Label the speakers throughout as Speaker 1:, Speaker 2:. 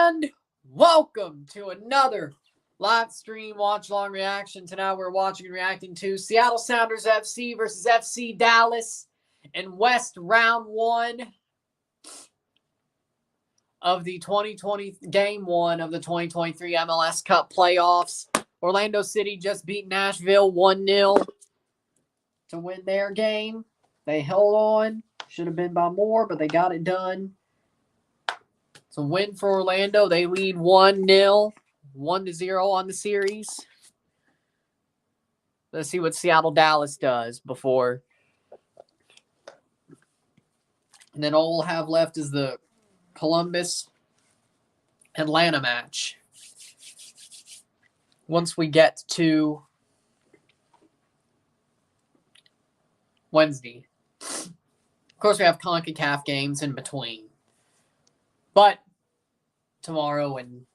Speaker 1: And welcome to another live stream watch-along reaction. Tonight we're watching and reacting to Seattle Sounders FC versus FC Dallas in West Round 1 of the 2020 Game 1 of the 2023 MLS Cup playoffs. Orlando City just beat Nashville 1-0 to win their game. They held on. Should have been by more, but they got it done. It's a win for Orlando. They lead 1-0, 1-0 on the series. Let's see what Seattle-Dallas does before. And then all we'll have left is the Columbus-Atlanta match. Once we get to Wednesday. Of course, we have CONCACAF games in between. But tomorrow and,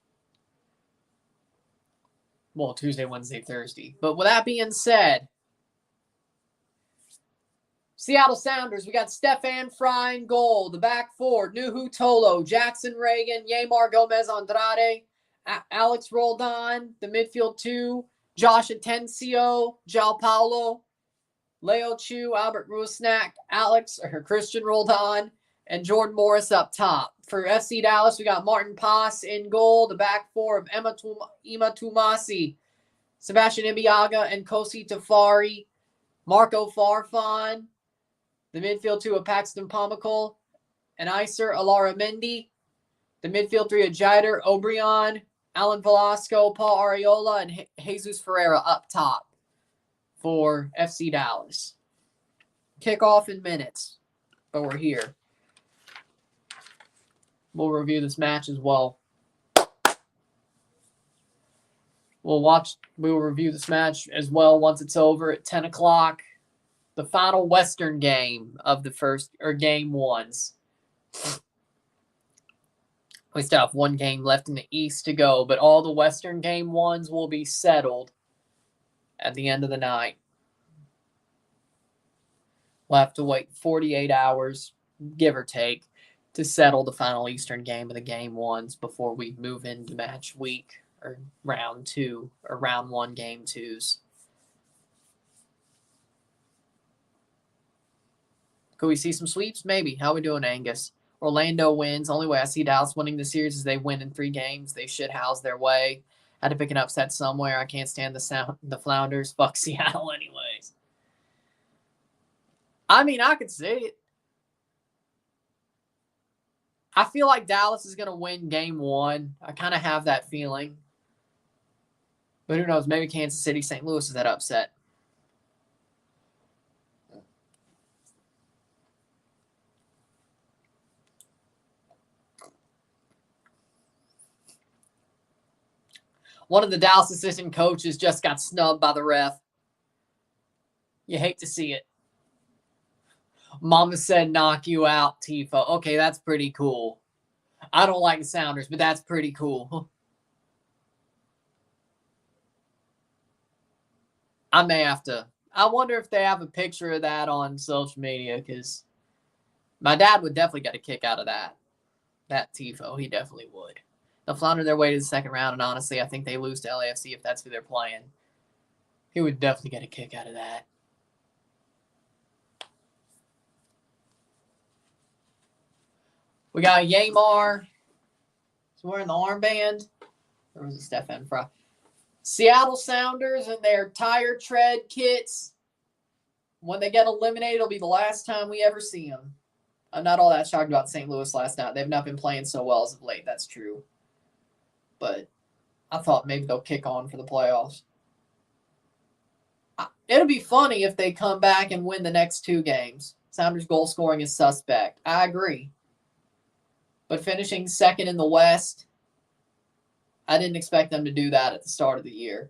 Speaker 1: well, Tuesday, Wednesday, Thursday. But with that being said, Seattle Sounders, we got Stefan Fry in goal. The back four, Nuhu Tolo, Jackson Reagan, Yeimar Gomez Andrade, Alex Roldan. The midfield two, Josh Atencio, João Paulo, Leo Chu, Albert Rusnak, Christian Roldan, and Jordan Morris up top. For FC Dallas, we got Martin Paz in goal. The back four of Ima Tumasi, Sebastian Ibiaga, and Kosi Tafari, Marco Farfan. The midfield two of Paxton Pomykal and Iser Alaramendi. The midfield three of Jider Obrian, Alan Velasco, Paul Ariola, and Jesus Ferreira up top for FC Dallas. Kickoff in minutes, but we're here. We'll review this match as well. We will review this match as well once it's over at 10 o'clock. The final Western game of the game ones. We still have one game left in the East to go, but all the Western game ones will be settled at the end of the night. We'll have to wait 48 hours, give or take, to settle the final Eastern game of the game ones before we move into match week or round 2 or round 1 game 2s. Could we see some sweeps? Maybe. How are we doing, Angus? Orlando wins. Only way I see Dallas winning the series is they win in 3 games. They should house their way. Had to pick an upset somewhere. I can't stand the Flounders. Fuck Seattle anyways. I mean, I could see it. I feel like Dallas is going to win game 1. I kind of have that feeling. But who knows? Maybe Kansas City, St. Louis is that upset. One of the Dallas assistant coaches just got snubbed by the ref. You hate to see it. Mama said knock you out, Tifo. Okay, that's pretty cool. I don't like the Sounders, but that's pretty cool. I may have to. I wonder if they have a picture of that on social media, because my dad would definitely get a kick out of that. That Tifo, he definitely would. They'll flounder their way to the second round, and honestly, I think they lose to LAFC if that's who they're playing. He would definitely get a kick out of that. We got Yeimar. He's wearing the armband. Or was it Stefan Fry? Seattle Sounders and their tire tread kits. When they get eliminated, it'll be the last time we ever see them. I'm not all that shocked about St. Louis last night. They've not been playing so well as of late. That's true. But I thought maybe they'll kick on for the playoffs. It'll be funny if they come back and win the next 2 games. Sounders goal scoring is suspect. I agree. But finishing second in the West, I didn't expect them to do that at the start of the year.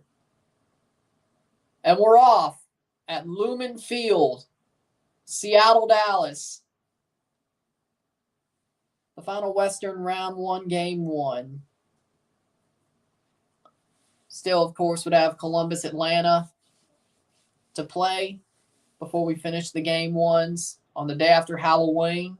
Speaker 1: And we're off at Lumen Field, Seattle, Dallas. The final Western round 1, game 1. Still, of course, would have Columbus, Atlanta to play before we finish the game 1s on the day after Halloween.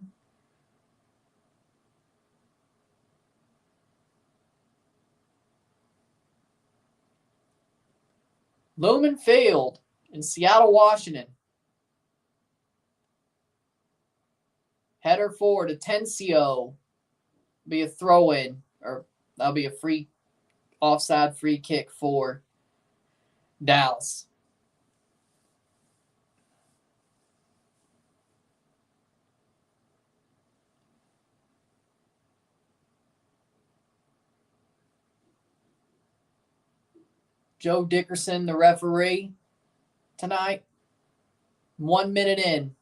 Speaker 1: Lumen Field in Seattle, Washington. Header forward, Atencio. Be a throw-in, or that'll be a free offside free kick for Dallas. Joe Dickerson, the referee tonight. 1 minute in.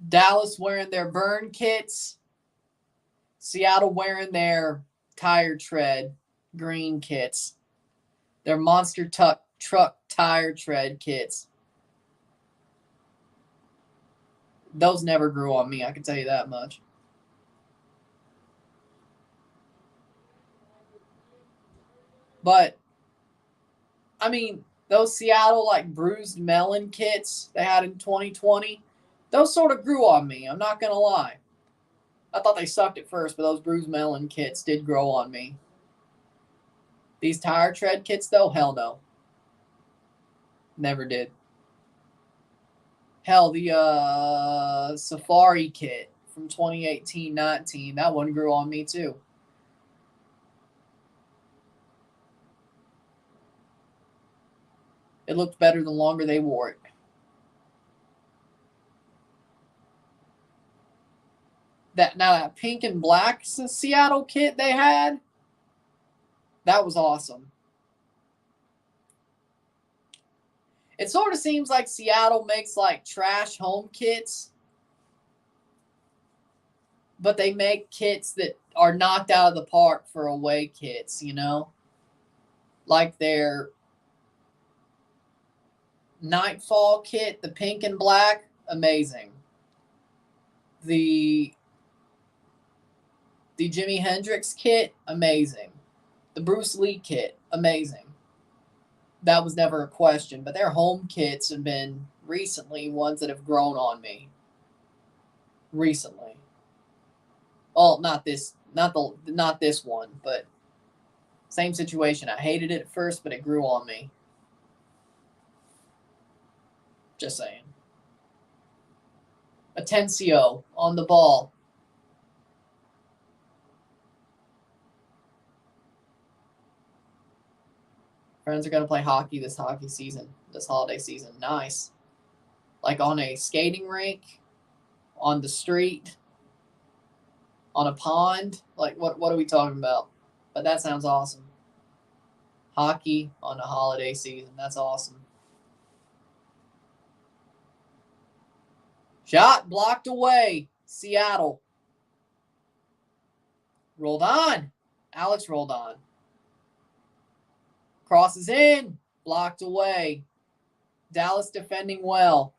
Speaker 1: Dallas wearing their burn kits. Seattle wearing their tire tread green kits. Their monster truck tire tread kits. Those never grew on me, I can tell you that much. But, I mean, those Seattle, like, bruised melon kits they had in 2020, those sort of grew on me. I'm not going to lie. I thought they sucked at first, but those bruised melon kits did grow on me. These tire tread kits, though, hell no. Never did. Hell, the Safari kit from 2018-19, that one grew on me too. It looked better the longer they wore it. That pink and black Seattle kit they had, that was awesome. It sort of seems like Seattle makes like trash home kits, but they make kits that are knocked out of the park for away kits, you know? Like their Nightfall kit, the pink and black, amazing. The Jimi Hendrix kit, amazing. The Bruce Lee kit, amazing. That was never a question, but their home kits have been recently ones that have grown on me. Recently. Well, not this one, but same situation. I hated it at first, but it grew on me. Just saying. Atencio on the ball. Friends are going to play hockey this holiday season. Nice. Like on a skating rink, on the street, on a pond. Like, what are we talking about? But that sounds awesome. Hockey on a holiday season. That's awesome. Shot blocked away. Seattle. Rolled on. Alex rolled on. Crosses in. Blocked away. Dallas defending well.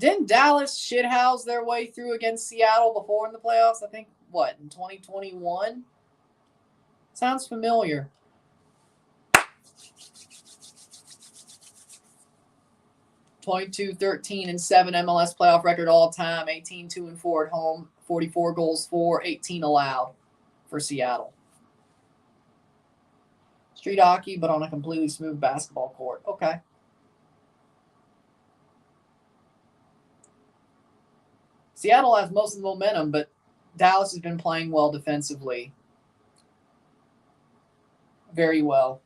Speaker 1: Didn't Dallas shithouse their way through against Seattle before in the playoffs? I think, in 2021? Sounds familiar. (22-13-7) MLS playoff record all time. 18-2-4 at home. 44 goals for, 18 allowed for Seattle. Street hockey, but on a completely smooth basketball court. Okay. Seattle has most of the momentum, but Dallas has been playing well defensively. Very well.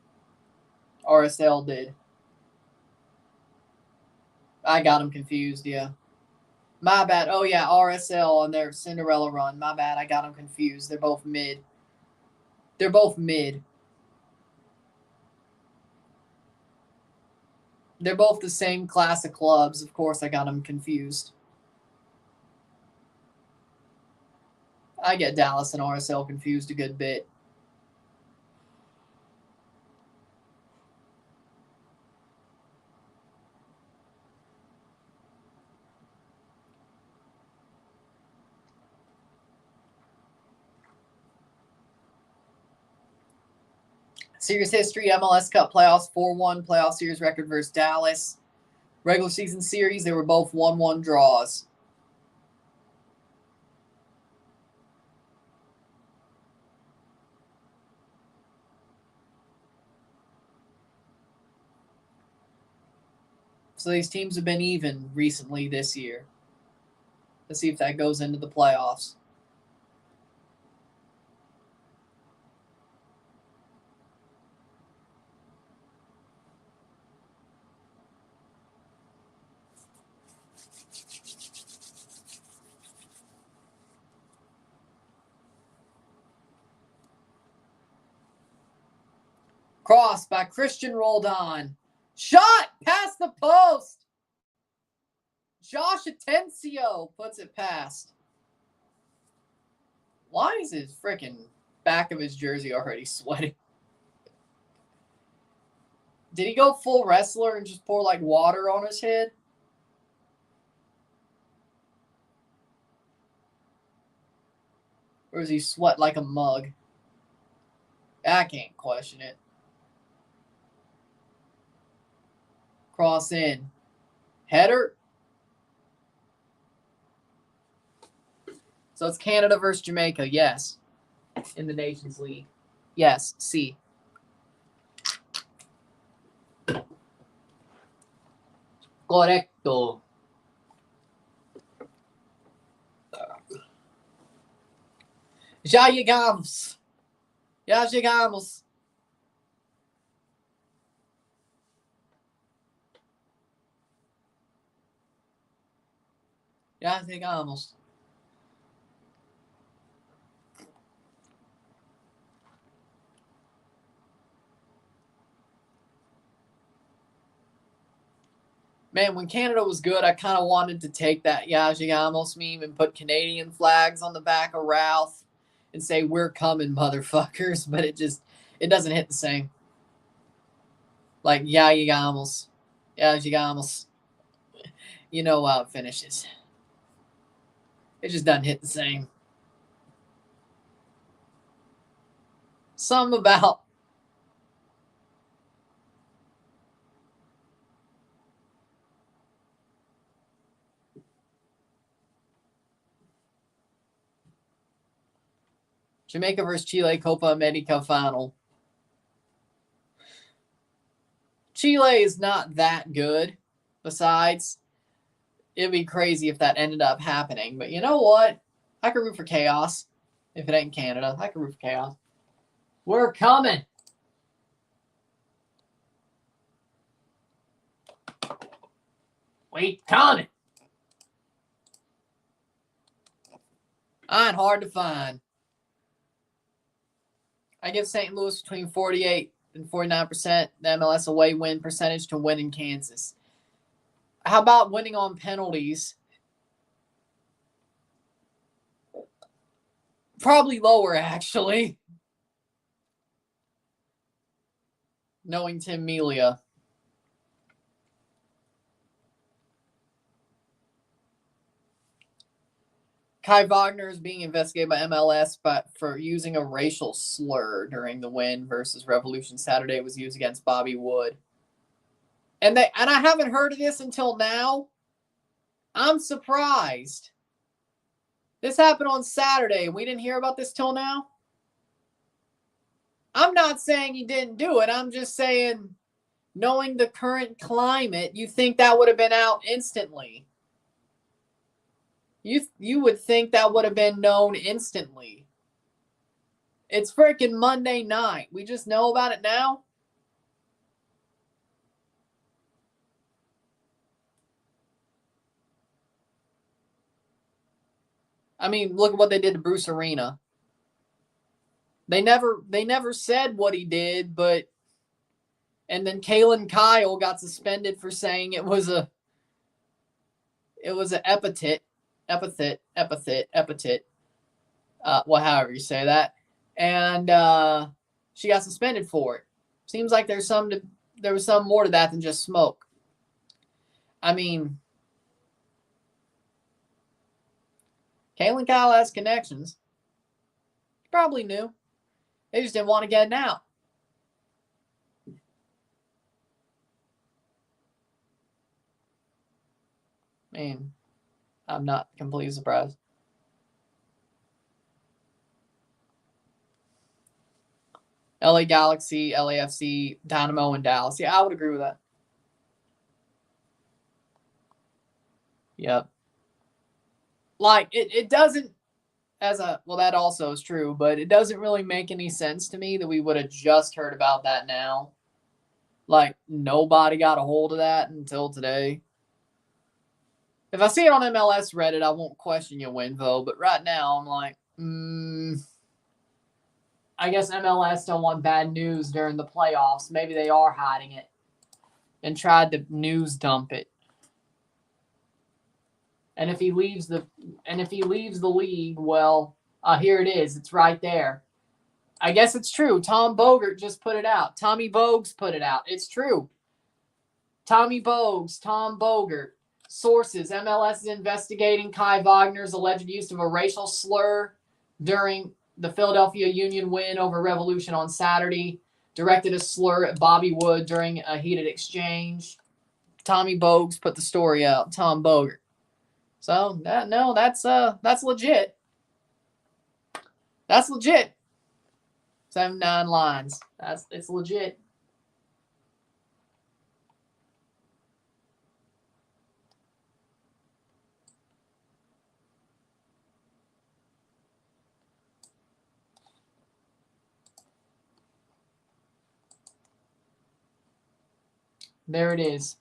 Speaker 1: RSL did. I got them confused, yeah. My bad. Oh, yeah, RSL on their Cinderella run. My bad. I got them confused. They're both mid. They're both the same class of clubs. Of course, I got them confused. I get Dallas and RSL confused a good bit. Series history, MLS Cup playoffs, 4-1 playoff series record versus Dallas. Regular season series, they were both 1-1 draws. So these teams have been even recently this year. Let's see if that goes into the playoffs. Cross by Christian Roldan. Shot past the post. Josh Atencio puts it past. Why is his freaking back of his jersey already sweating? Did he go full wrestler and just pour like water on his head? Or does he sweat like a mug? I can't question it. Cross in. Header. So it's Canada versus Jamaica, yes. In the Nations League. Yes, C. Correcto. Já llegamos. Já chegamos. Já chegamos. Man, when Canada was good, I kind of wanted to take that Ya Llegamos meme and put Canadian flags on the back of Ralph and say, "We're coming, motherfuckers." But it doesn't hit the same. Like, Ya Llegamos. Ya Llegamos. You know how it finishes. It just doesn't hit the same. Something about Jamaica versus Chile Copa America final. Chile is not that good. Besides, it'd be crazy if that ended up happening. But you know what? I could root for chaos. If it ain't Canada, I could root for chaos. We're coming. We coming. I'm hard to find. I give St. Louis between 48 and 49%. The MLS away win percentage to win in Kansas. How about winning on penalties? Probably lower, actually. Knowing Tim Melia. Kai Wagner is being investigated by MLS for using a racial slur during the win versus Revolution Saturday. It was used against Bobby Wood. And I haven't heard of this until now. I'm surprised. This happened on Saturday. We didn't hear about this till now. I'm not saying he didn't do it. I'm just saying, knowing the current climate, you think that would have been out instantly. You would think that would have been known instantly. It's freaking Monday night. We just know about it now. I mean, look at what they did to Bruce Arena. They never said what he did, but and then Kalen Kyle got suspended for saying it was an epithet. Well, however you say that. And she got suspended for it. Seems like there was some more to that than just smoke. I mean, Kalen Kyle has connections. He probably knew. They just didn't want to get it out. I mean, I'm not completely surprised. LA Galaxy, LAFC, Dynamo, and Dallas. Yeah, I would agree with that. Yep. Like, it doesn't, well, that also is true, but it doesn't really make any sense to me that we would have just heard about that now. Like, nobody got a hold of that until today. If I see it on MLS Reddit, I won't question your Winvo, but right now I'm like, I guess MLS don't want bad news during the playoffs. Maybe they are hiding it and tried to news dump it. And if he leaves the league, well, here it is. It's right there. I guess it's true. Tom Bogert just put it out. Tommy Bogues put it out. It's true. Tommy Bogues, Tom Bogert. Sources: MLS is investigating Kai Wagner's alleged use of a racial slur during the Philadelphia Union win over Revolution on Saturday. Directed a slur at Bobby Wood during a heated exchange. Tommy Bogues put the story out. Tom Bogert. So that's legit. That's legit. 79 lines. It's legit. There it is.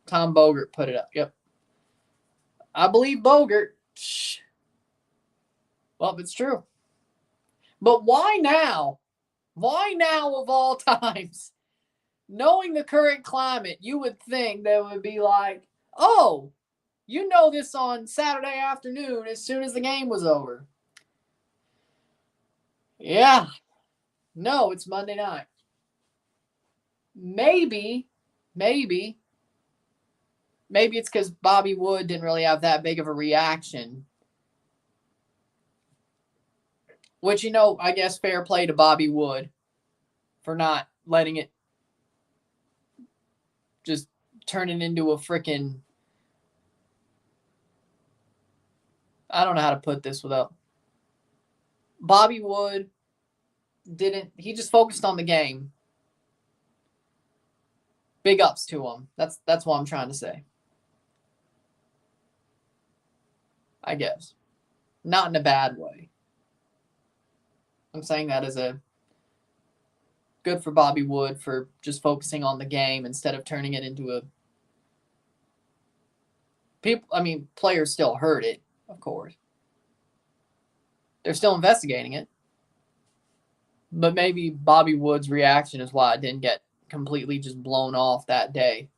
Speaker 1: Tom Bogert put it up. Yep. I believe Bogert. Well, it's true. But why now? Why now of all times? Knowing the current climate, you would think they would be like, oh, you know this on Saturday afternoon as soon as the game was over. Yeah. No, it's Monday night. Maybe it's because Bobby Wood didn't really have that big of a reaction. Which, I guess fair play to Bobby Wood for not letting it just turn it into a freaking... I don't know how to put this without... Bobby Wood he just focused on the game. Big ups to him. That's what I'm trying to say. I guess. Not in a bad way. I'm saying that as a good for Bobby Wood for just focusing on the game instead of turning it into a... Players still heard it, of course. They're still investigating it. But maybe Bobby Wood's reaction is why it didn't get completely just blown off that day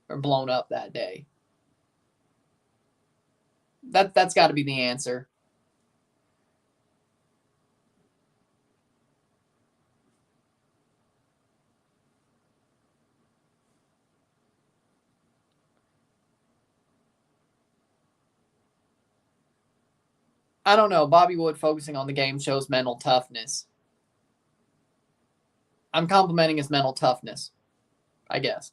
Speaker 1: or blown up that day. That's got to be the answer. I don't know. Bobby Wood focusing on the game shows mental toughness. I'm complimenting his mental toughness, I guess.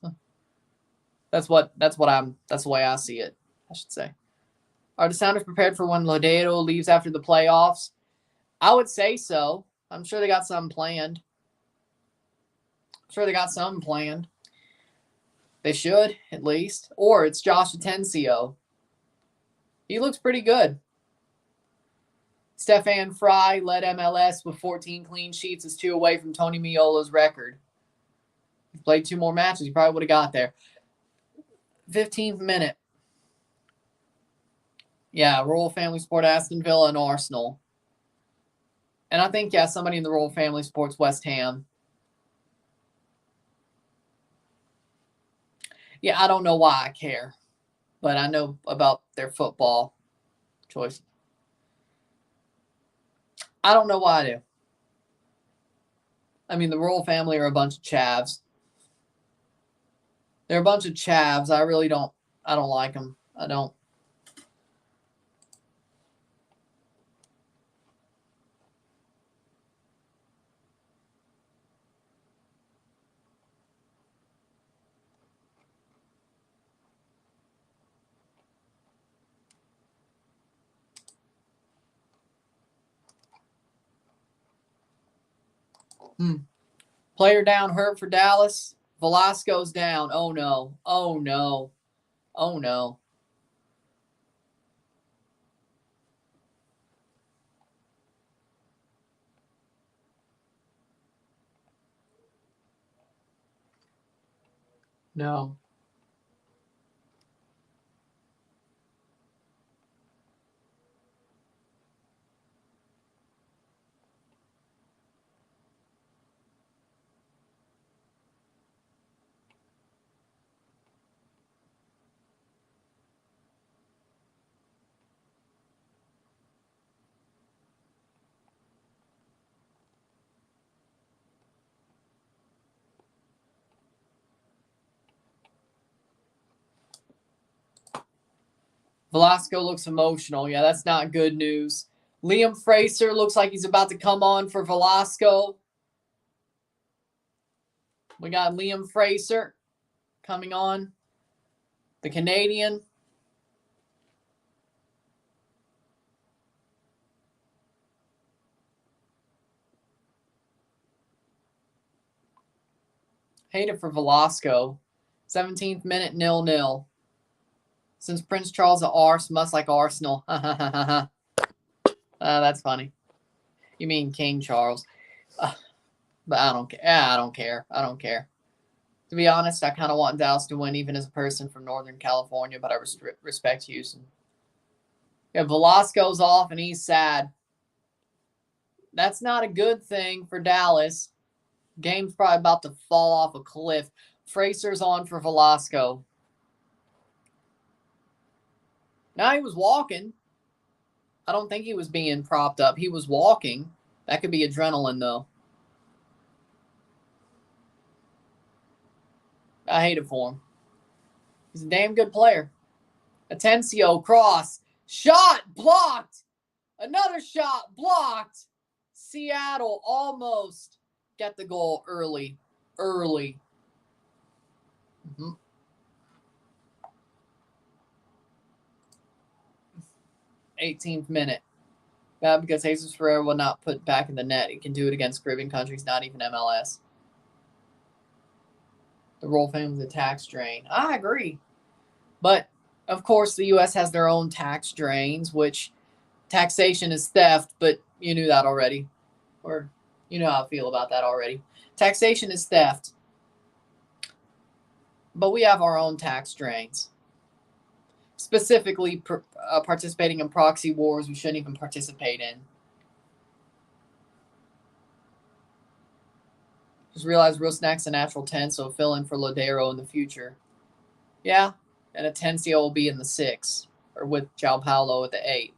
Speaker 1: That's the way I see it, I should say. Are the Sounders prepared for when Lodeiro leaves after the playoffs? I would say so. I'm sure they got something planned. They should, at least. Or it's Josh Atencio. He looks pretty good. Stefan Fry led MLS with 14 clean sheets, is 2 away from Tony Miola's record. He played 2 more matches, he probably would have got there. 15th minute. Yeah, Royal Family Sport, Aston Villa, and Arsenal. And I think, somebody in the Royal Family Sports, West Ham. Yeah, I don't know why I care, but I know about their football choice. I don't know why I do. The Royal Family are a bunch of chavs. They're a bunch of chavs. I don't like them. I don't. Player down, hurt for Dallas. Velasco's down. Oh, no. No. Velasco looks emotional. Yeah, that's not good news. Liam Fraser looks like he's about to come on for Velasco. We got Liam Fraser coming on. The Canadian. Hate it for Velasco. 17th minute, 0-0. Since Prince Charles of Ars must like Arsenal. That's funny. You mean King Charles. But I don't care. I don't care. I don't care. To be honest, I kind of want Dallas to win, even as a person from Northern California, but I respect Houston. Yeah, Velasco's off, and he's sad. That's not a good thing for Dallas. Game's probably about to fall off a cliff. Fraser's on for Velasco. Now he was walking. I don't think he was being propped up. He was walking. That could be adrenaline, though. I hate it for him. He's a damn good player. Atencio, cross. Shot, blocked. Another shot, blocked. Seattle almost get the goal early. 18th minute. Because Jesus Ferreira will not put back in the net. He can do it against Caribbean countries, not even MLS. The royal family's a tax drain. I agree. But, of course, the U.S. has their own tax drains, which taxation is theft, but you knew that already. Or you know how I feel about that already. Taxation is theft. But we have our own tax drains. Specifically, participating in proxy wars we shouldn't even participate in. Just realized Rusnak's a natural 10, so fill in for Lodero in the future. Yeah, and Atencio will be in the 6, or with João Paulo at the 8.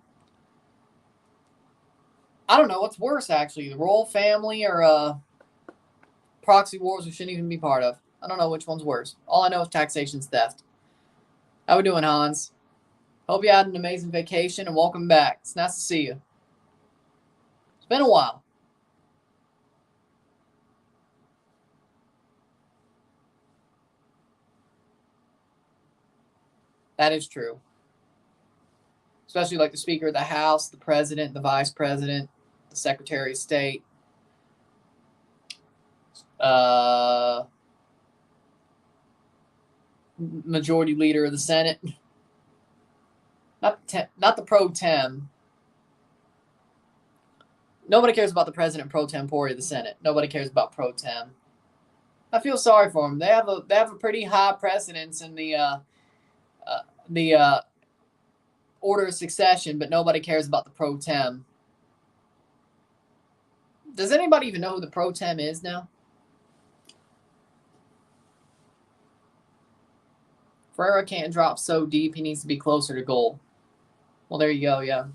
Speaker 1: I don't know what's worse, actually, the royal family or proxy wars we shouldn't even be part of. I don't know which one's worse. All I know is taxation's theft. How we doing, Hans? Hope you had an amazing vacation and welcome back. It's nice to see you. It's been a while. That is true. Especially like the Speaker of the House, the President, the Vice President, the Secretary of State, Majority Leader of the Senate. Not the pro tem. Nobody cares about the president pro tempore of the Senate. Nobody cares about pro tem. I feel sorry for them. They have a pretty high precedence in the order of succession, but nobody cares about the pro tem. Does anybody even know who the pro tem is now? Ferreira can't drop so deep. He needs to be closer to goal. Well, there you go, yeah.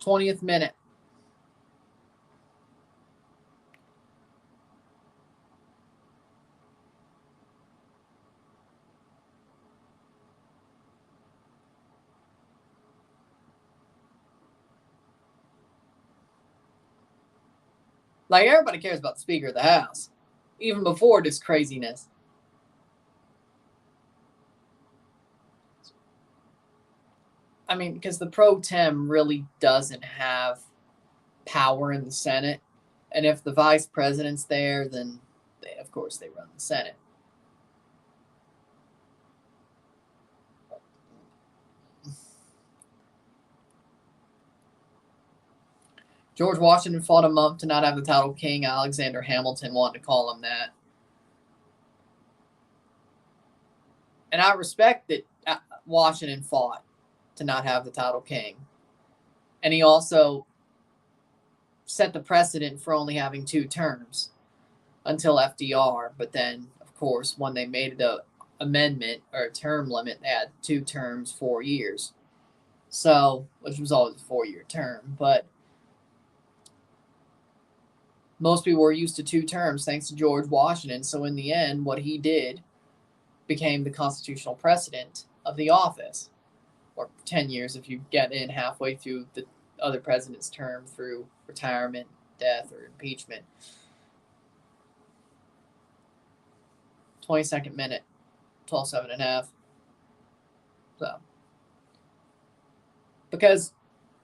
Speaker 1: th minute. Like, everybody cares about the Speaker of the House, even before this craziness. I mean, because the pro tem really doesn't have power in the Senate. And if the vice president's there, then of course they run the Senate. George Washington fought a month to not have the title king. Alexander Hamilton wanted to call him that. And I respect that Washington fought to not have the title king. And he also set the precedent for only having 2 terms until FDR. But then, of course, when they made the amendment or term limit, they had 2 terms, 4 years. So, which was always a 4-year term. But most people were used to 2 terms thanks to George Washington. So in the end, what he did became the constitutional precedent of the office. Or 10 years if you get in halfway through the other president's term through retirement, death, or impeachment. 22nd minute, 12.7.5. So, because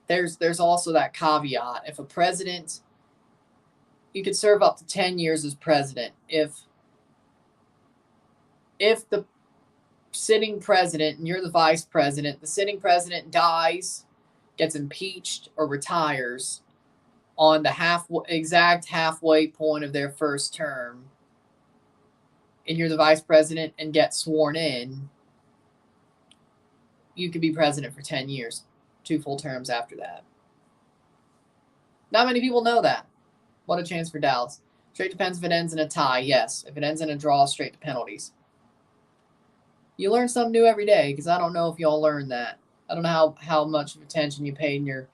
Speaker 1: there's also that caveat. If a president, you could serve up to 10 years as president. If the sitting president and you're the vice president, the sitting president dies, gets impeached, or retires on the exact halfway point of their first term, and you're the vice president and get sworn in, you could be president for 10 years, 2 full terms after that. Not many people know that. What a chance for Dallas. Straight depends if it ends in a tie. Yes. If it ends in a draw, straight to penalties. You learn something new every day, because I don't know if y'all learned that. I don't know how much attention you paid in your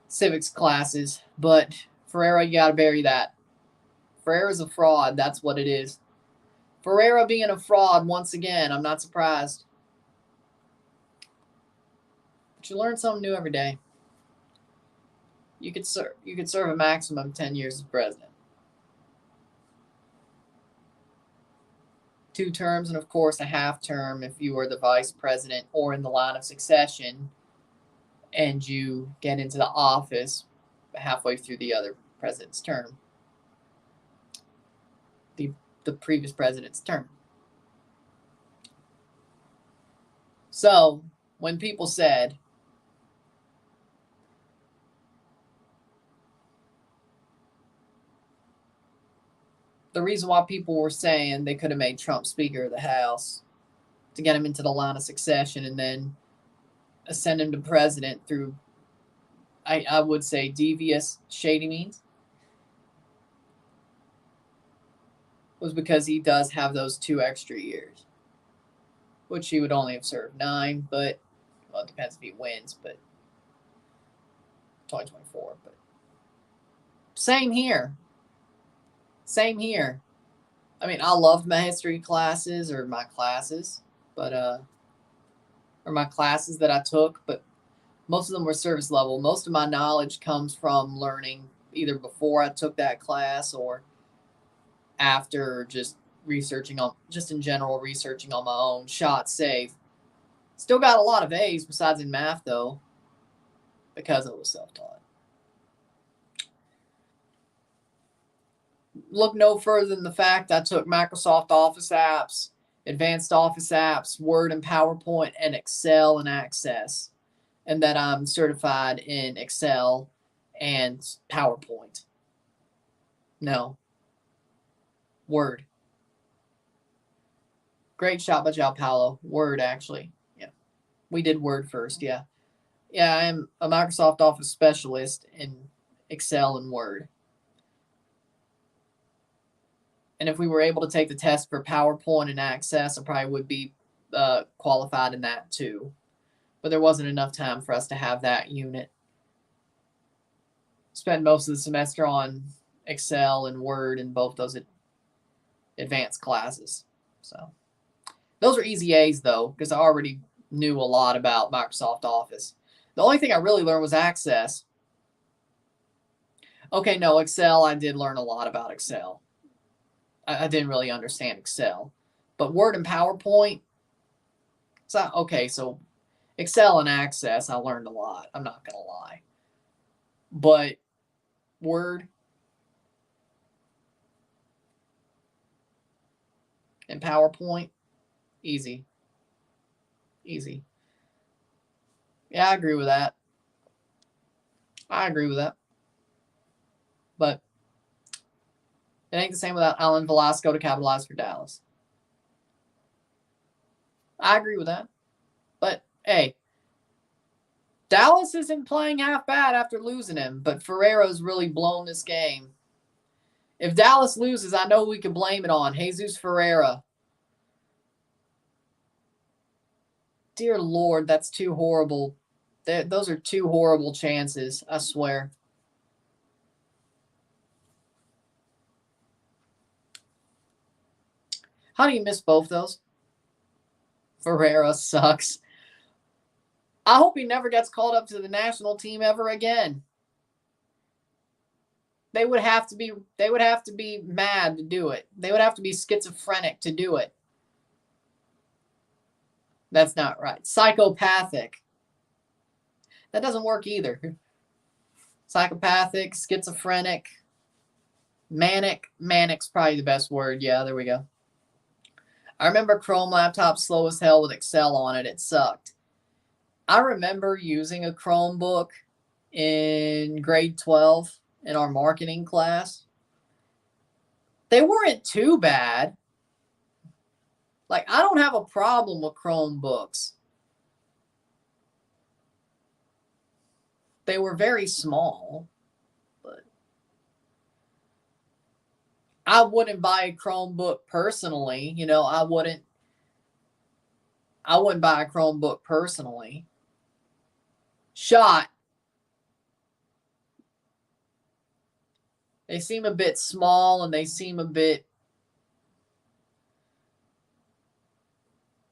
Speaker 1: civics classes, but Ferreira, you got to bury that. Ferreira's a fraud. That's what it is. Ferreira being a fraud once again. I'm not surprised. But you learn something new every day. You could serve a maximum of 10 years as president. 2 terms, and of course a half term if you were the vice president or in the line of succession and you get into the office halfway through the other president's term. The previous president's term. So, when people said, the reason why people were saying they could have made Trump Speaker of the House to get him into the line of succession and then ascend him to president through, I would say, devious, shady means, was because he does have those 2 extra years, which he would only have served 9, but, well, it depends if he wins, but 2024, but same here. Same here. I mean, I loved my history classes or my classes, but or my classes that I took, but most of them were service level. Most of my knowledge comes from learning either before I took that class or after, just researching on, just in general, researching on my own, shot safe. Still got a lot of A's besides in math though, because I was self-taught. Look no further than the fact I took Microsoft Office apps, Advanced Office apps, Word and PowerPoint, and Excel and Access, and that I'm certified in Excel and PowerPoint. No. Word. Great shot by João Paulo. Word, actually. Yeah. We did Word first, yeah. Yeah, I am a Microsoft Office specialist in Excel and Word. And if we were able to take the test for PowerPoint and Access, I probably would be qualified in that too. But there wasn't enough time for us to have that unit. Spent most of the semester on Excel and Word in both those advanced classes. So those are easy A's though, because I already knew a lot about Microsoft Office. The only thing I really learned was Access. Okay, no, Excel, I did learn a lot about Excel. I didn't really understand Excel. But Word and PowerPoint, so Excel and Access, I learned a lot. I'm not going to lie. But Word and PowerPoint, easy. Easy. Yeah, I agree with that. But it ain't the same without Alan Velasco to capitalize for Dallas. I agree with that. But, hey, Dallas isn't playing half bad after losing him, but Ferreira's really blown this game. If Dallas loses, I know we can blame it on Jesus Ferreira. Dear Lord, that's too horrible. Those are two horrible chances, I swear. How do you miss both those? Ferreira sucks. I hope he never gets called up to the national team ever again. They would have to be mad to do it. They would have to be schizophrenic to do it. That's not right. Psychopathic. That doesn't work either. Psychopathic, schizophrenic, manic. Manic's probably the best word. Yeah, there we go. I remember Chrome laptops slow as hell with Excel on it. It sucked. I remember using a Chromebook in grade 12 in our marketing class. They weren't too bad. Like, I don't have a problem with Chromebooks. They were very small, but I wouldn't buy a Chromebook personally. You know, I wouldn't buy a Chromebook personally. Shot. They seem a bit small and they seem a bit.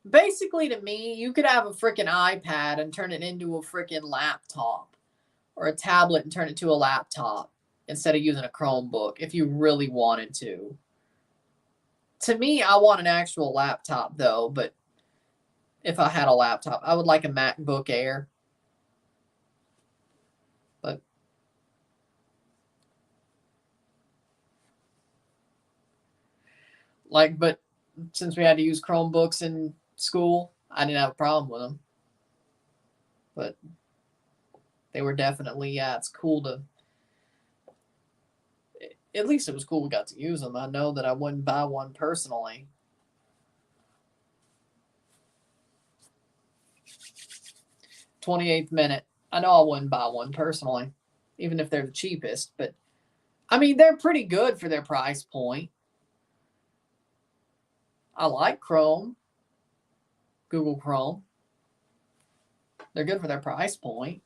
Speaker 1: Basically, to me, you could have a freaking iPad and turn it into a freaking laptop, or a tablet and turn it to a laptop instead of using a Chromebook if you really wanted to. To me, I want an actual laptop though, but if I had a laptop, I would like a MacBook Air. But since we had to use Chromebooks in school, I didn't have a problem with them. But they were definitely, yeah, it's cool to. At least it was cool we got to use them. I know that I wouldn't buy one personally. 28th minute. I know I wouldn't buy one personally, even if they're the cheapest. But, I mean, they're pretty good for their price point. I like Chrome, Google Chrome. They're good for their price point.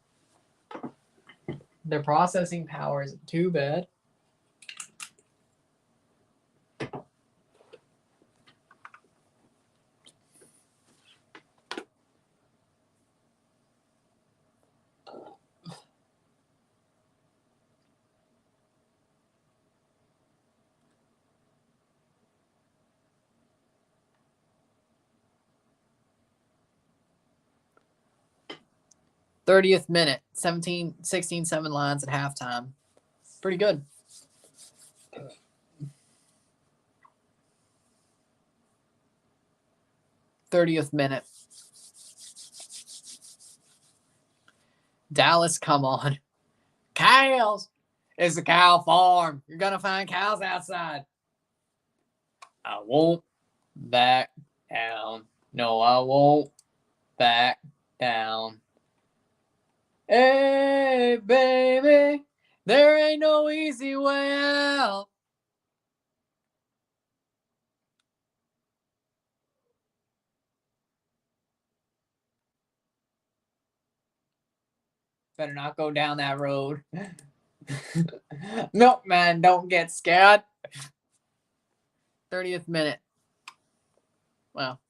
Speaker 1: Their processing power isn't too bad. '30th minute, 16-7 lines at halftime. Pretty good. '30th minute. Dallas, come on. Cows. It's a cow farm. You're going to find cows outside. I won't back down. No, I won't back down. Hey, baby, there ain't no easy way out. Better not go down that road. Milkman, don't get scared. 30th minute. Well,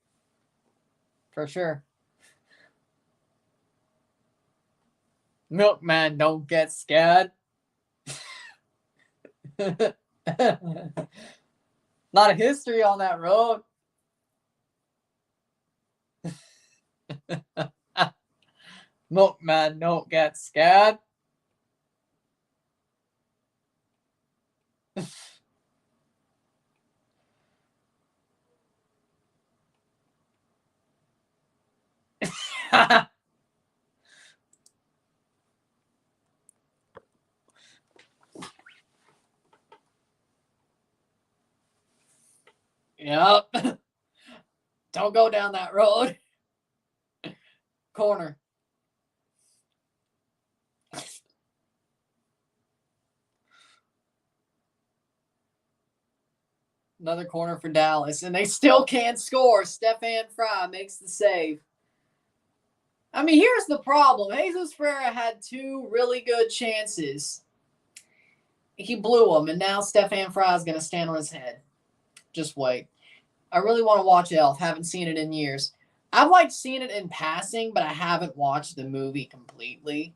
Speaker 1: for sure. Milkman, don't get scared. Lot of history on that road. Milkman, don't get scared. Yep. Don't go down that road. Corner. Another corner for Dallas, and they still can't score. Stefan Fry makes the save. I mean, here's the problem. Yeezus Ferreira had 2 really good chances. He blew them, and now Stefan Fry is going to stand on his head. Just wait. I really want to watch Elf. Haven't seen it in years. I've liked seeing it in passing, but I haven't watched the movie completely.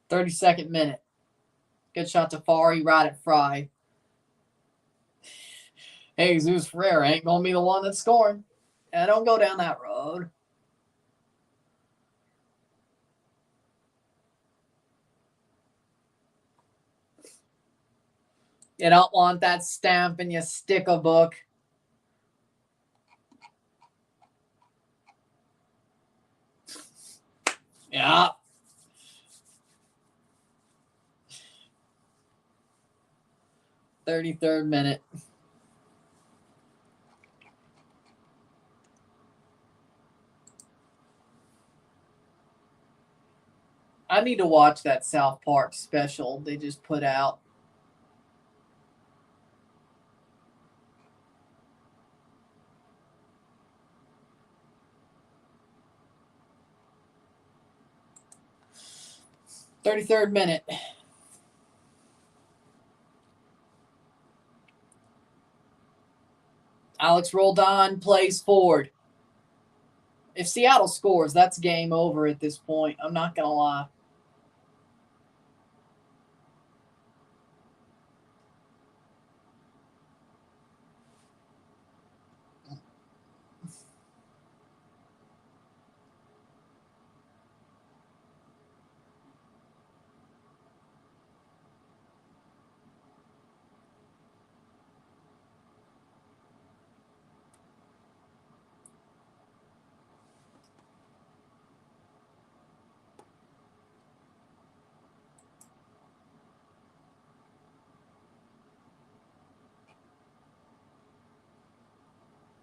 Speaker 1: "32nd minute. Good shot to Fari, right at Fry. Yeezus Ferreira ain't going to be the one that's scoring. And don't go down that road. You don't want that stamp in your sticker book. Yeah. "33rd minute. I need to watch that South Park special they just put out. "33rd minute. Alex Roldan plays forward. If Seattle scores, that's game over at this point. I'm not going to lie.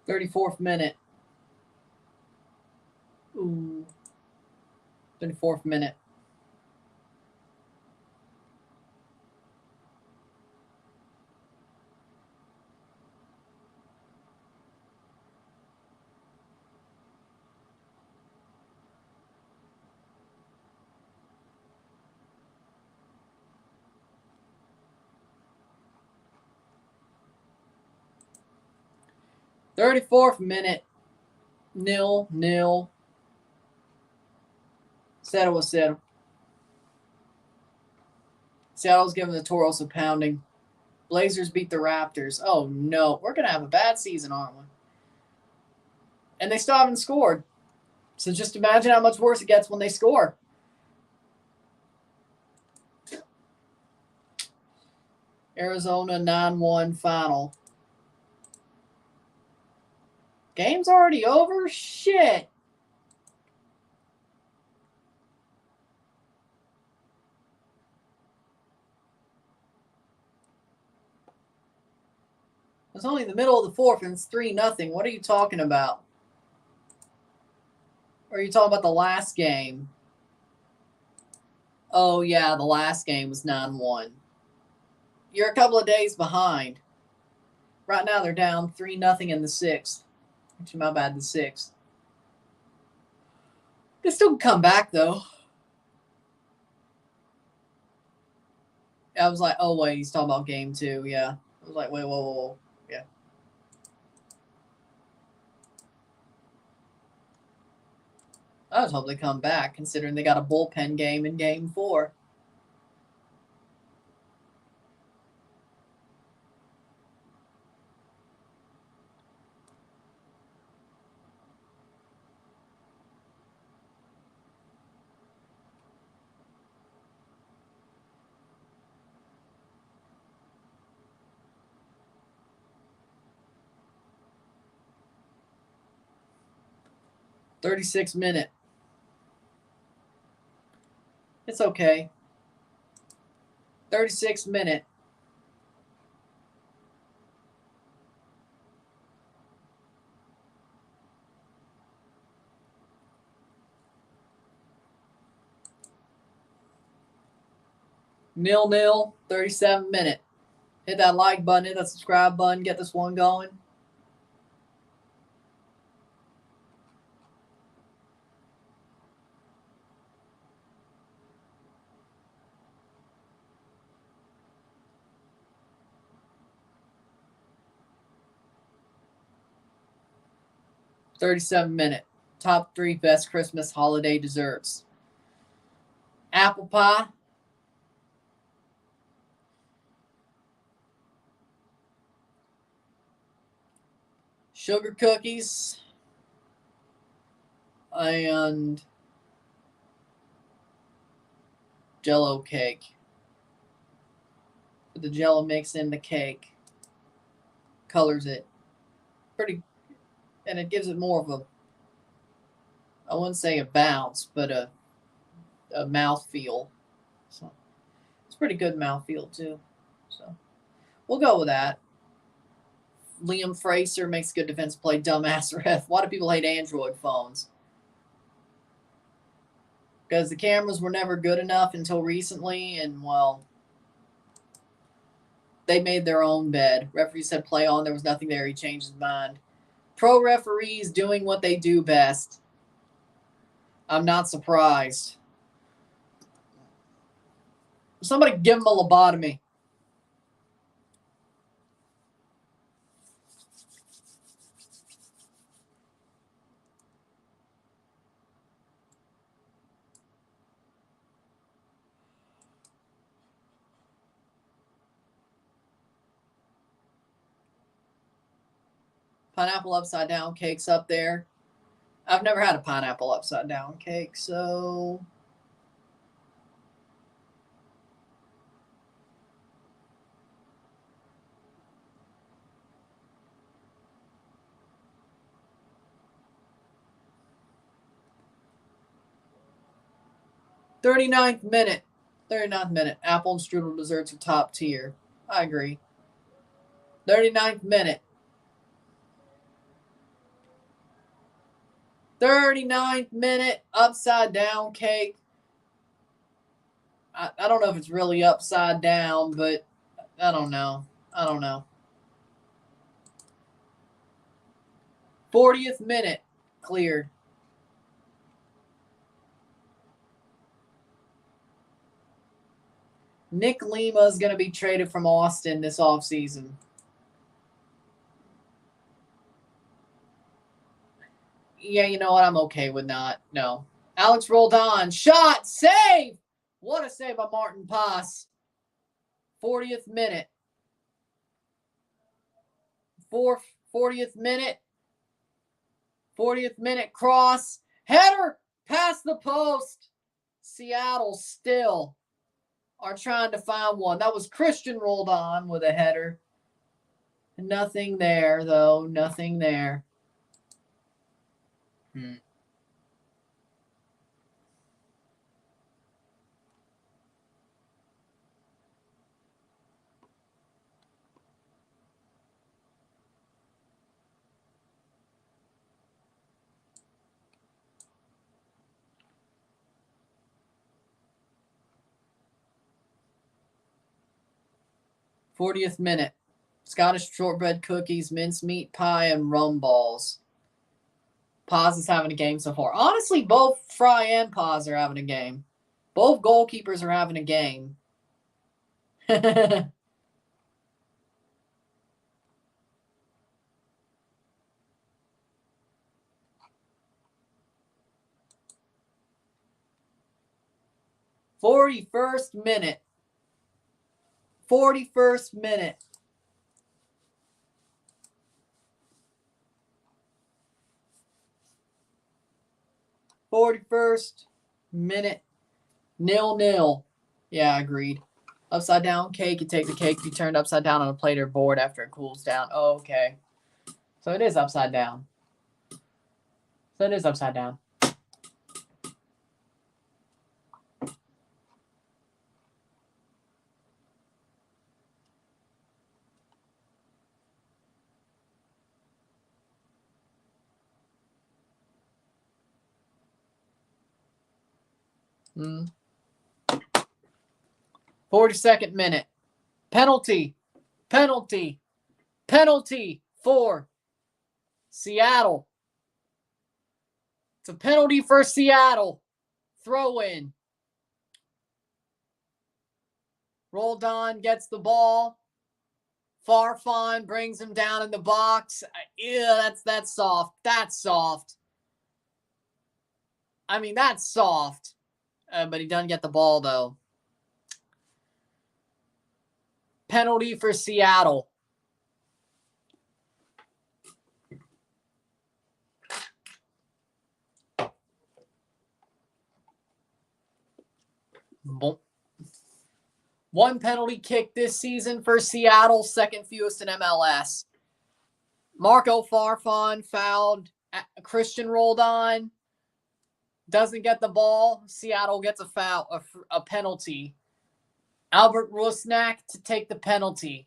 Speaker 1: "34th minute. Ooh. 34th minute. "34th minute. 0-0. Settle was settled. Seattle's giving the Toros a pounding. Blazers beat the Raptors. Oh, no. We're going to have a bad season, aren't we? And they still haven't scored. So just imagine how much worse it gets when they score. Arizona 9-1 final. Game's already over? Shit. It's only the middle of the 4th and it's 3-0. What are you talking about? Or are you talking about the last game? Oh, yeah, the last game was 9-1. You're a couple of days behind. Right now they're down 3-0 in the 6th. Actually, my bad, the 6th. They still can come back, though. I was like, oh, wait, he's talking about game 2. Yeah. I was like, wait, whoa. Yeah. I was hoping they come back, considering they got a bullpen game in game 4. 36 minute. It's okay. 36 minute. Nil, 37 minute. Hit that like button, hit that subscribe button, get this one going. $37 minute. Top 3 best Christmas holiday desserts. Apple pie. Sugar cookies. And Jell-O cake. Put the Jell-O mix in the cake. Colors it. Pretty, and it gives it more of a, I wouldn't say a bounce, but a mouthfeel. So it's pretty good mouthfeel too. So we'll go with that. Liam Fraser makes good defense play. Dumbass ref. Why do people hate Android phones? Because the cameras were never good enough until recently, and well, they made their own bed. Referee said play on. There was nothing there. He changed his mind. Pro referees doing what they do best. I'm not surprised. Somebody give him a lobotomy. Pineapple upside down cake's up there. I've never had a pineapple upside down cake, so .39th minute. 39th minute. Apple and strudel desserts are top tier. I agree. 39th minute. 39th minute. Upside down cake. I don't know if it's really upside down, but I don't know. 40th minute. Cleared. Nick Lima is going to be traded from Austin this offseason. Yeah, you know what? I'm okay with not. No. Alex Roldan. Shot. Save. What a save by Martin Pass. 40th minute. 40th minute. 40th minute cross. Header. Past the post. Seattle still are trying to find one. That was Christian Roldan with a header. Nothing there, though. Nothing there. 40th minute. Scottish shortbread cookies, mincemeat pie, and rum balls. Paz is having a game so far. Honestly, both Fry and Paz are having a game. Both goalkeepers are having a game. 41st minute. 41st minute. 41st minute. 0-0. Yeah, agreed. Upside down cake. You take the cake, be turned upside down on a plate or board after it cools down. Oh, okay. So it is upside down. So it is upside down. Mm. 42nd minute. Penalty. Penalty. Penalty for Seattle. It's a penalty for Seattle. Throw in. Roldan gets the ball. Farfan brings him down in the box. Yeah, that's soft. That's soft. I mean, that's soft. But he doesn't get the ball, though. Penalty for Seattle. Boom. One penalty kick this season for Seattle, second fewest in MLS. Marco Farfan fouled. Christian Roldan doesn't get the ball. Seattle gets a foul, a penalty. Albert Rusnak to take the penalty.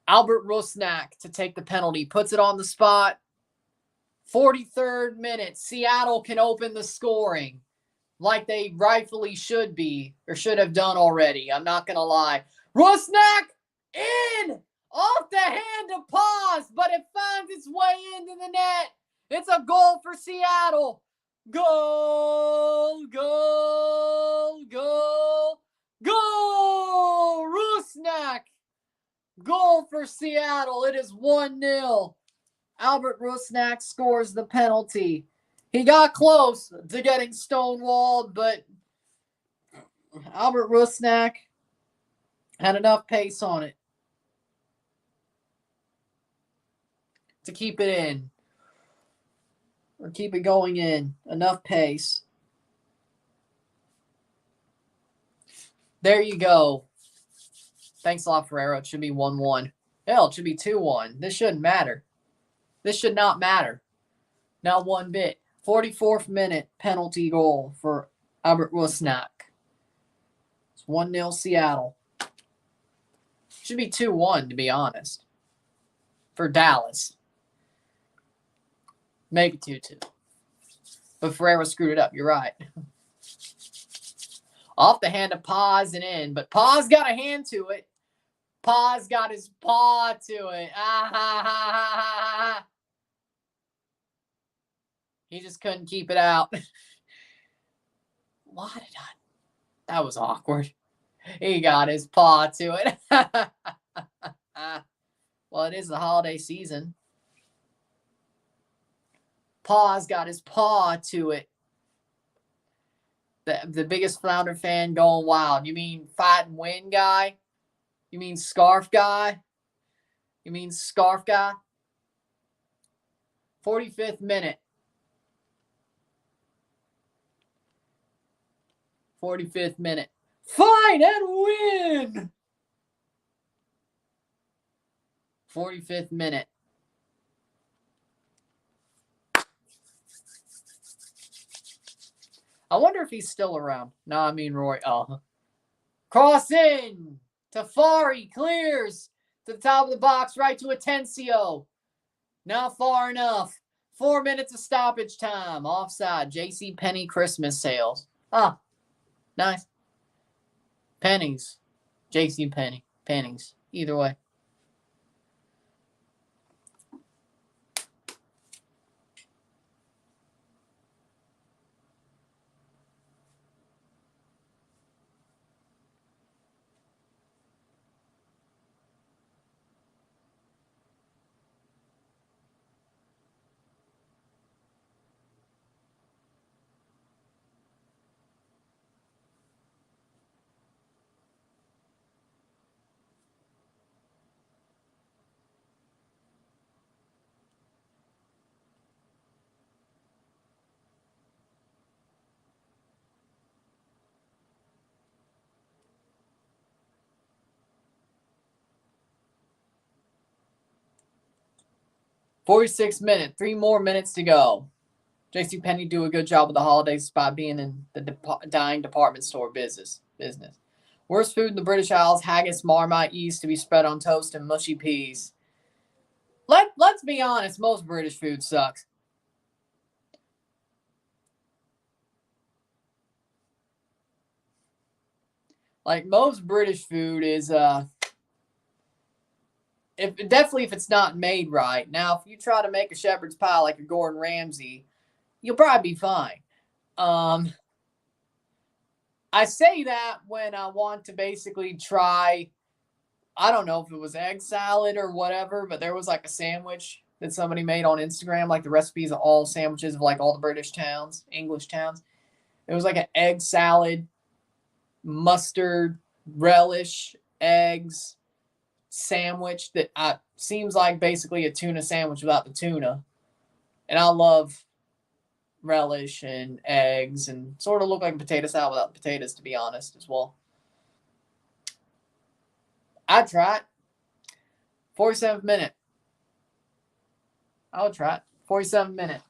Speaker 1: Albert Rusnak to take the penalty. Puts it on the spot. 43rd minute. Seattle can open the scoring like they rightfully should be or should have done already. I'm not going to lie. Rusnak in! Off the hand of Paz, but it finds its way into the net. It's a goal for Seattle. Goal, goal, goal, goal! Rusnak. Goal for Seattle. It is 1-0. Albert Rusnak scores the penalty. He got close to getting stonewalled, but Albert Rusnak had enough pace on it to keep it in. Or keep it going in. Enough pace. There you go. Thanks a lot, Ferrero. It should be 1-1. Hell, it should be 2-1. This shouldn't matter. This should not matter. Not one bit. 44th minute penalty goal for Albert Rusnak. It's 1-0 Seattle. Should be 2-1, to be honest. For Dallas. Maybe 2-2. But Ferreira screwed it up. You're right. Off the hand of Paz and in. But Paz got a hand to it. Paz got his paw to it. Ah, ha, ha, ha, ha, ha. He just couldn't keep it out. Why did I? That was awkward. He got his paw to it. Well, it is the holiday season. Paz got his paw to it. The biggest Flounder fan going wild. You mean fight and win guy? You mean scarf guy? You mean scarf guy? 45th minute. 45th minute. Fight and win! 45th minute. I wonder if he's still around. No, I mean Roy. Oh. Cross in. Tafari clears to the top of the box, right to Atencio. Not far enough. 4 minutes of stoppage time. Offside. J.C. Penney Christmas sales. Ah, nice. Pennies. J.C. Penney. Pennies. Either way. 46 minutes. 3 more minutes to go. JCPenney do a good job with the holidays by being in the dying department store business. Worst food in the British Isles, haggis, marmite, yeast to be spread on toast, and mushy peas. Let's be honest, most British food sucks. Like, most British food is if it's not made right. Now, if you try to make a shepherd's pie like a Gordon Ramsay, you'll probably be fine. I say that when I want to basically try, I don't know if it was egg salad or whatever, but there was like a sandwich that somebody made on Instagram, like the recipes of all sandwiches of like all the British towns, English towns. It was like an egg salad, mustard, relish, eggs sandwich that seems like basically a tuna sandwich without the tuna. And I love relish and eggs and sort of look like a potato salad without the potatoes, to be honest, as well. I'd try it. 47th minute. I would try it. 47th minute.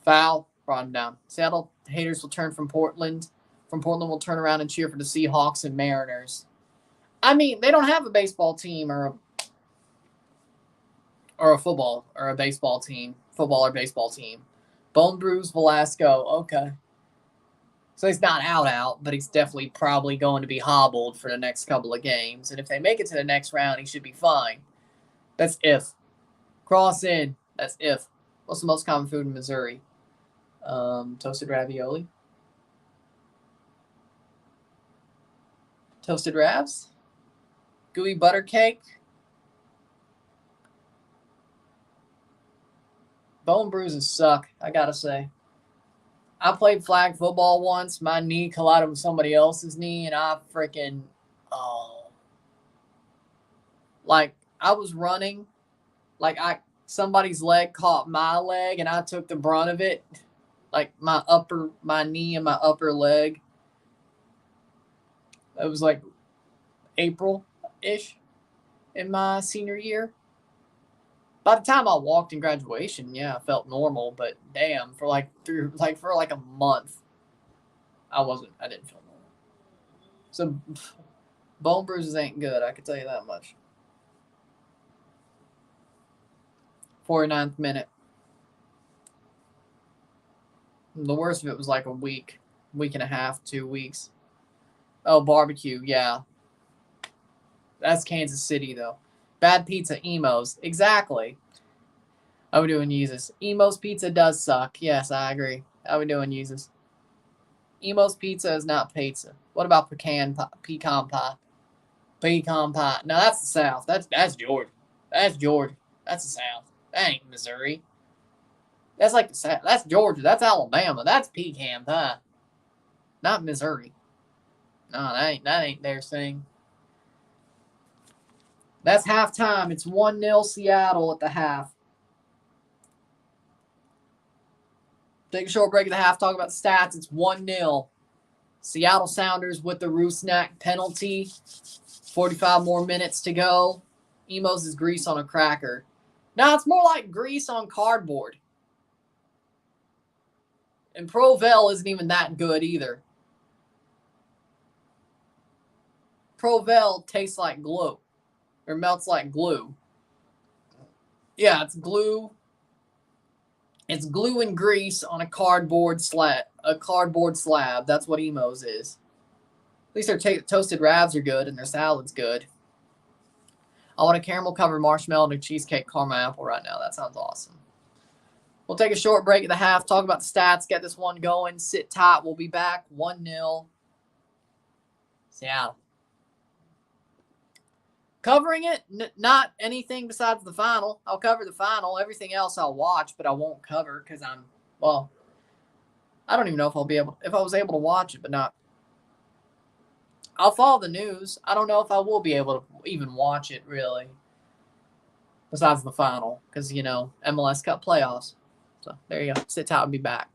Speaker 1: Foul. Brought him down. Seattle haters will turn from Portland. From Portland will turn around and cheer for the Seahawks and Mariners. I mean, they don't have a baseball team or a football or a baseball team. Football or baseball team. Bone bruise Velasco. Okay. So he's not out, but he's definitely probably going to be hobbled for the next couple of games. And if they make it to the next round, he should be fine. That's if. Cross in. That's if. What's the most common food in Missouri? Toasted ravioli. Toasted ravs. Gooey butter cake. Bone bruises suck, I gotta say. I played flag football once. My knee collided with somebody else's knee, and I freaking, like, I was running, like somebody's leg caught my leg, and I took the brunt of it, like my knee and my upper leg. It was like April-ish in my senior year. By the time I walked in graduation, yeah, I felt normal, but damn, for like a month, I didn't feel normal. So bone bruises ain't good, I can tell you that much. 49th minute. The worst of it was like a week and a half, 2 weeks. Oh, barbecue, yeah. That's Kansas City, though. Bad pizza, Emo's. Exactly. How we doing, Yeezus? Emo's pizza does suck. Yes, I agree. How we doing, Yeezus? Emo's pizza is not pizza. What about pecan pie? Pecan pie. Pecan pie. No, that's the South. That's Georgia. That's Georgia. That's the South. That ain't Missouri. That's like the South. That's Georgia. That's Alabama. That's pecan pie. Not Missouri. No, that ain't their thing. That's halftime. It's 1-0 Seattle at the half. Take a short break at the half. Talk about the stats. It's 1-0. Seattle Sounders with the Rusnak penalty. 45 more minutes to go. Emo's is grease on a cracker. Now it's more like grease on cardboard. And Provel isn't even that good either. Provel tastes like glue. Or melts like glue. Yeah, it's glue. It's glue and grease on a cardboard slab. That's what Emo's is. At least their toasted ravs are good and their salad's good. I want a caramel covered marshmallow and a cheesecake caramel apple right now. That sounds awesome. We'll take a short break at the half. Talk about the stats. Get this one going. Sit tight. We'll be back. 1-0. Seattle. Covering it, not anything besides the final. I'll cover the final. Everything else I'll watch, but I won't cover because I don't even know if I was able to watch it, but not. I'll follow the news. I don't know if I will be able to even watch it, really. Besides the final, because, MLS Cup playoffs. So, there you go. Sit tight and be back.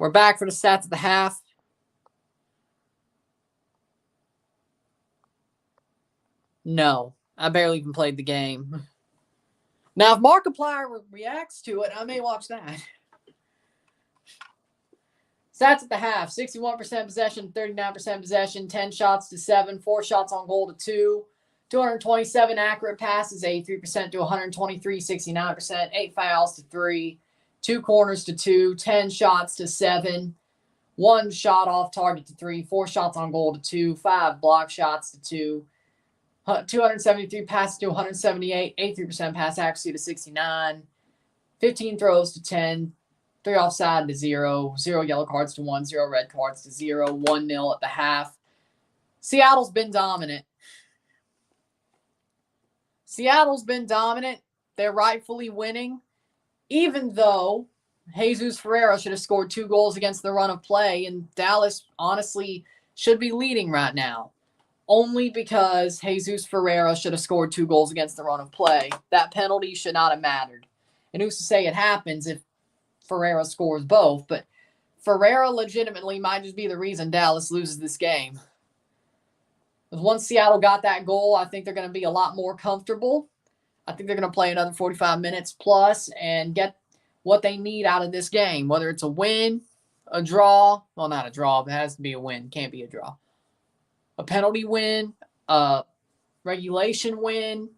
Speaker 1: We're back for the stats of the half. No, I barely even played the game. Now, if Markiplier reacts to it, I may watch that. Stats at the half: 61% possession, 39% possession, 10 shots to 7, 4 shots on goal to 2, 227 accurate passes, 83% to 123, 69%, 8 fouls to 3, 2 corners to 2, 10 shots to 7, 1 shot off target to 3, 4 shots on goal to 2, 5 block shots to 2, 273 passes to 178, 83% pass accuracy to 69, 15 throws to 10, 3 offside to 0, 0 yellow cards to 1, 0 red cards to 0, 1-0 at the half. Seattle's been dominant. They're rightfully winning, even though Yeezus Ferreira should have scored 2 goals against the run of play, and Dallas honestly should be leading right now. Only because Yeezus Ferreira should have scored 2 goals against the run of play. That penalty should not have mattered. And who's to say it happens if Ferreira scores both, but Ferreira legitimately might just be the reason Dallas loses this game. Because once Seattle got that goal, I think they're going to be a lot more comfortable. I think they're going to play another 45 minutes plus and get what they need out of this game, whether it's a win, a draw. Well, not a draw, but it has to be a win. Can't be a draw. A penalty win, a regulation win.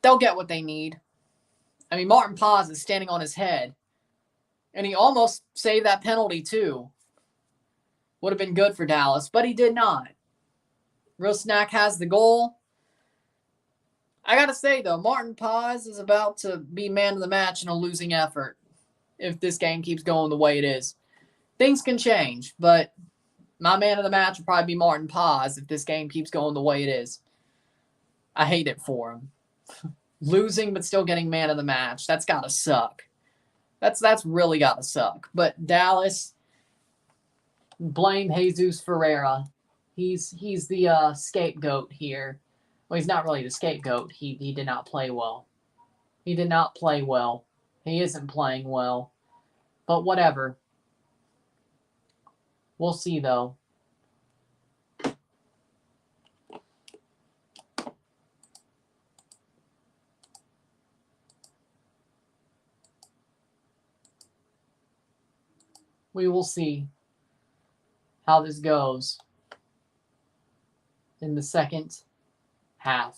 Speaker 1: They'll get what they need. I mean, Martin Paz is standing on his head. And he almost saved that penalty, too. Would have been good for Dallas, but he did not. Rusnak has the goal. I got to say, though, Martin Paz is about to be man of the match in a losing effort if this game keeps going the way it is. Things can change, but my man of the match will probably be Martin Paz if this game keeps going the way it is. I hate it for him. Losing but still getting man of the match. That's got to suck. That's really got to suck. But Dallas, blame Yeezus Ferreira. He's the scapegoat here. Well, he's not really the scapegoat. He did not play well. He did not play well. He isn't playing well. But whatever. We'll see, though. We will see how this goes in the second half.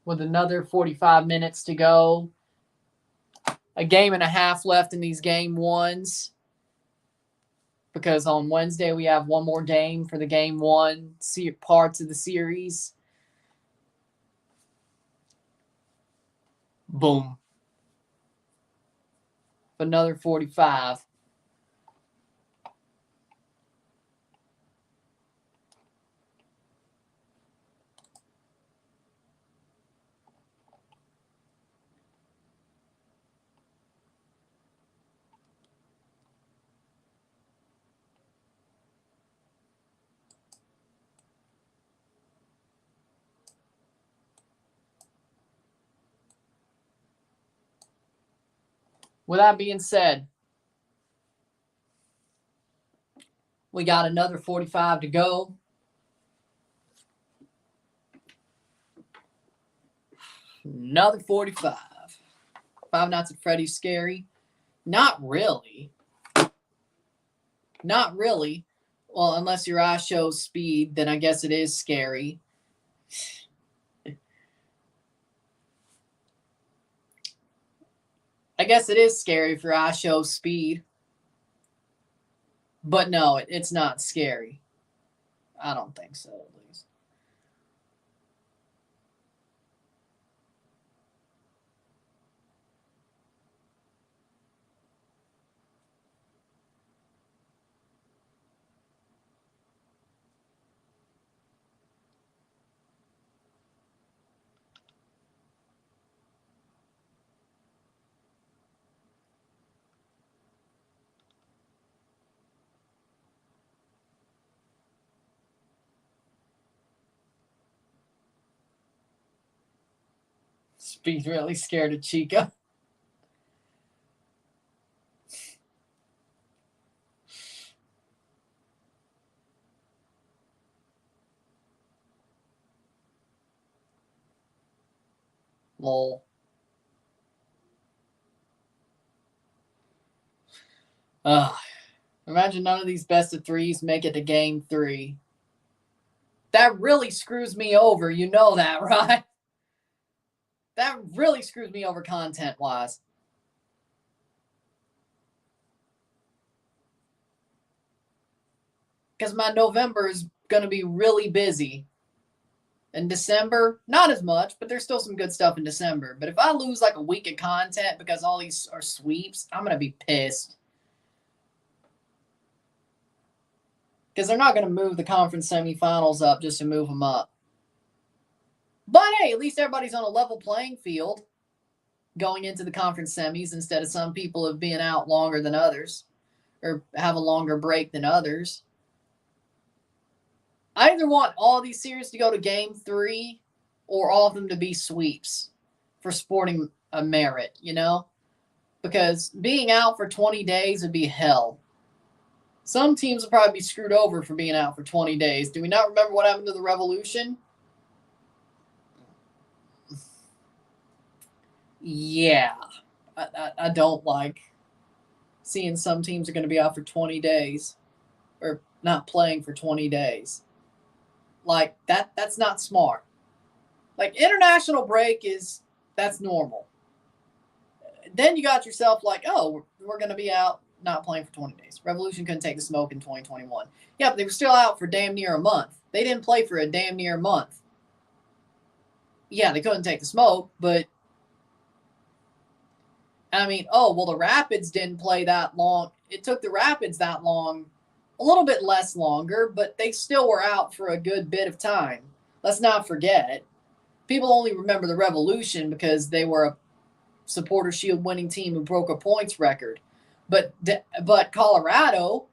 Speaker 1: With another 45 minutes to go. A game and a half left in these game ones. Because on Wednesday we have one more game for the game one parts of the series. Boom. Another 45. With that being said, we got another 45 to go. Another 45. Five Nights at Freddy's scary? Not really. Not really. Well, unless your eye shows speed, then I guess it is scary. I guess it is scary if your eye shows speed. But no, it's not scary. I don't think so, at least. Speed really scared of Chica. Lol. Imagine none of these best of threes make it to game 3. That really screws me over. You know that, right? That really screws me over content-wise. Because my November is going to be really busy. In December, not as much, but there's still some good stuff in December. But if I lose like a week of content because all these are sweeps, I'm going to be pissed. Because they're not going to move the conference semifinals up just to move them up. But hey, at least everybody's on a level playing field going into the conference semis instead of some people of being out longer than others or have a longer break than others. I either want all these series to go to game 3 or all of them to be sweeps for sporting a merit, you know? Because being out for 20 days would be hell. Some teams will probably be screwed over for being out for 20 days. Do we not remember what happened to the Revolution? Yeah. I don't like seeing some teams are going to be out for 20 days or not playing for 20 days. Like, that's not smart. Like, international break that's normal. Then you got yourself like, oh, we're going to be out not playing for 20 days. Revolution couldn't take the smoke in 2021. Yeah, but they were still out for damn near a month. They didn't play for a damn near month. Yeah, they couldn't take the smoke, but I mean, oh, well, the Rapids didn't play that long. It took the Rapids that long, a little bit less longer, but they still were out for a good bit of time. Let's not forget. People only remember the Revolution because they were a Supporter Shield winning team who broke a points record. But Colorado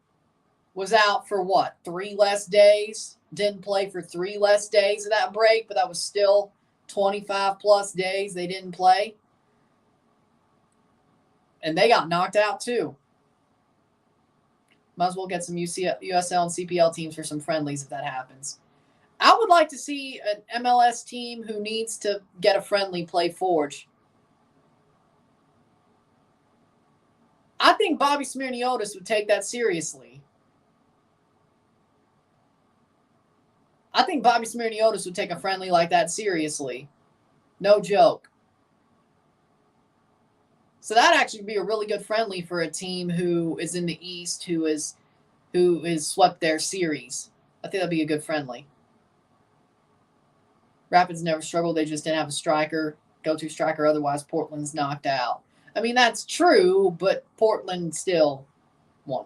Speaker 1: was out for what, 3 less days? Didn't play for 3 less days of that break, but that was still 25 plus days they didn't play. And they got knocked out too. Might as well get some USL and CPL teams for some friendlies if that happens. I would like to see an MLS team who needs to get a friendly play Forge. I think Bobby Smirniotis would take that seriously. I think Bobby Smirniotis would take a friendly like that seriously. No joke. So that'd actually be a really good friendly for a team who is in the East, who is swept their series. I think that'd be a good friendly. Rapids never struggled. They just didn't have a striker, go-to striker. Otherwise, Portland's knocked out. I mean, that's true, but Portland still won.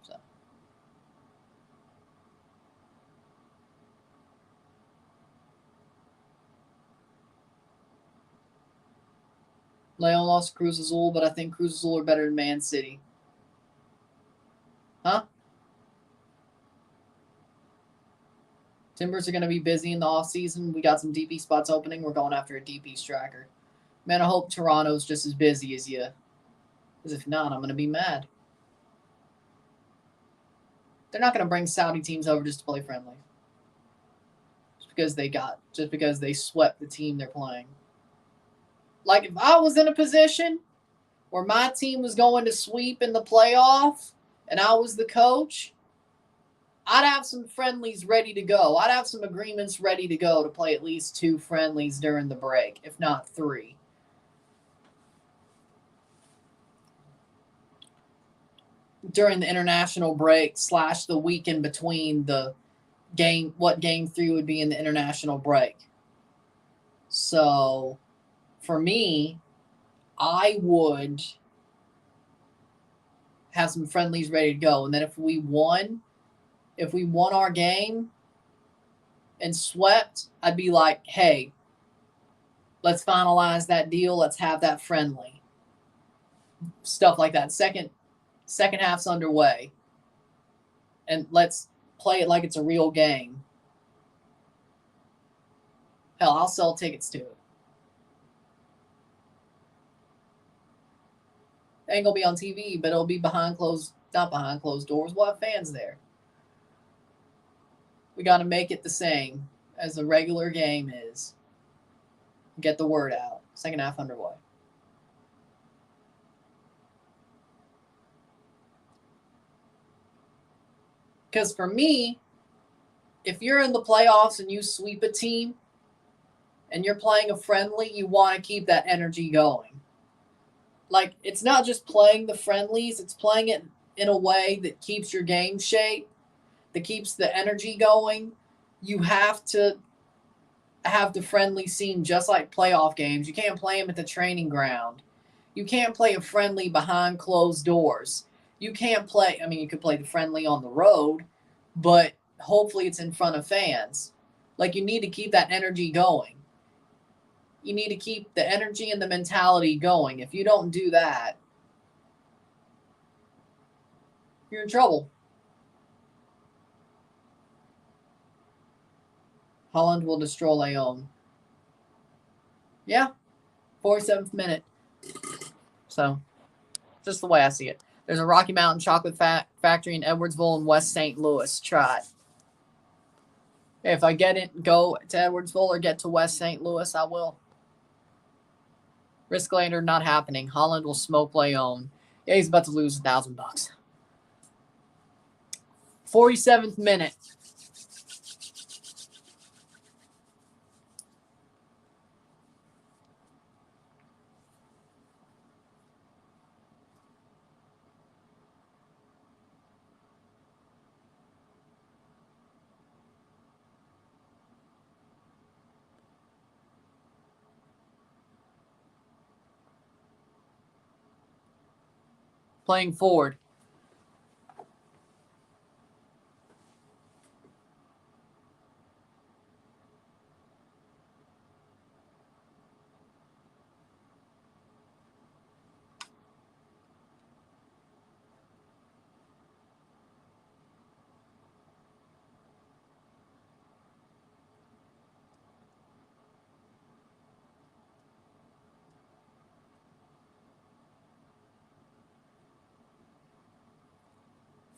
Speaker 1: So. Leon lost to Cruz Azul, but I think Cruz Azul are better than Man City. Huh? Timbers are going to be busy in the offseason. We got some DP spots opening. We're going after a DP striker. Man, I hope Toronto's just as busy as you. Because if not, I'm going to be mad. They're not going to bring Saudi teams over just to play friendly. Just because they swept the team they're playing. Like, if I was in a position where my team was going to sweep in the playoff and I was the coach, I'd have some friendlies ready to go. I'd have some agreements ready to go to play at least 2 friendlies during the break, if not 3. During the international break / the week in between the game, what game 3 would be in the international break. So, for me, I would have some friendlies ready to go. And then if we won our game and swept, I'd be like, hey, let's finalize that deal. Let's have that friendly. Stuff like that. Second half's underway. And let's play it like it's a real game. Hell, I'll sell tickets to it. It ain't going to be on TV, but it'll be not behind closed doors. We'll have fans there. We got to make it the same as the regular game is. Get the word out. Second half underway. Because for me, if you're in the playoffs and you sweep a team and you're playing a friendly, you want to keep that energy going. Like, it's not just playing the friendlies, it's playing it in a way that keeps your game shape, that keeps the energy going. You have to have the friendly seem just like playoff games. You can't play them at the training ground. You can't play a friendly behind closed doors. You can't play, I mean, you could play the friendly on the road, but hopefully it's in front of fans. Like, you need to keep that energy going. You need to keep the energy and the mentality going. If you don't do that, you're in trouble. Holland will destroy Leon. Yeah, 47th minute. So, just the way I see it. There's a Rocky Mountain Chocolate Factory in Edwardsville and West St. Louis. Try it. If I go to Edwardsville or get to West St. Louis, I will. Risklander not happening. Holland will smoke Leon. Yeah, he's about to lose $1,000. 47th minute. Playing forward.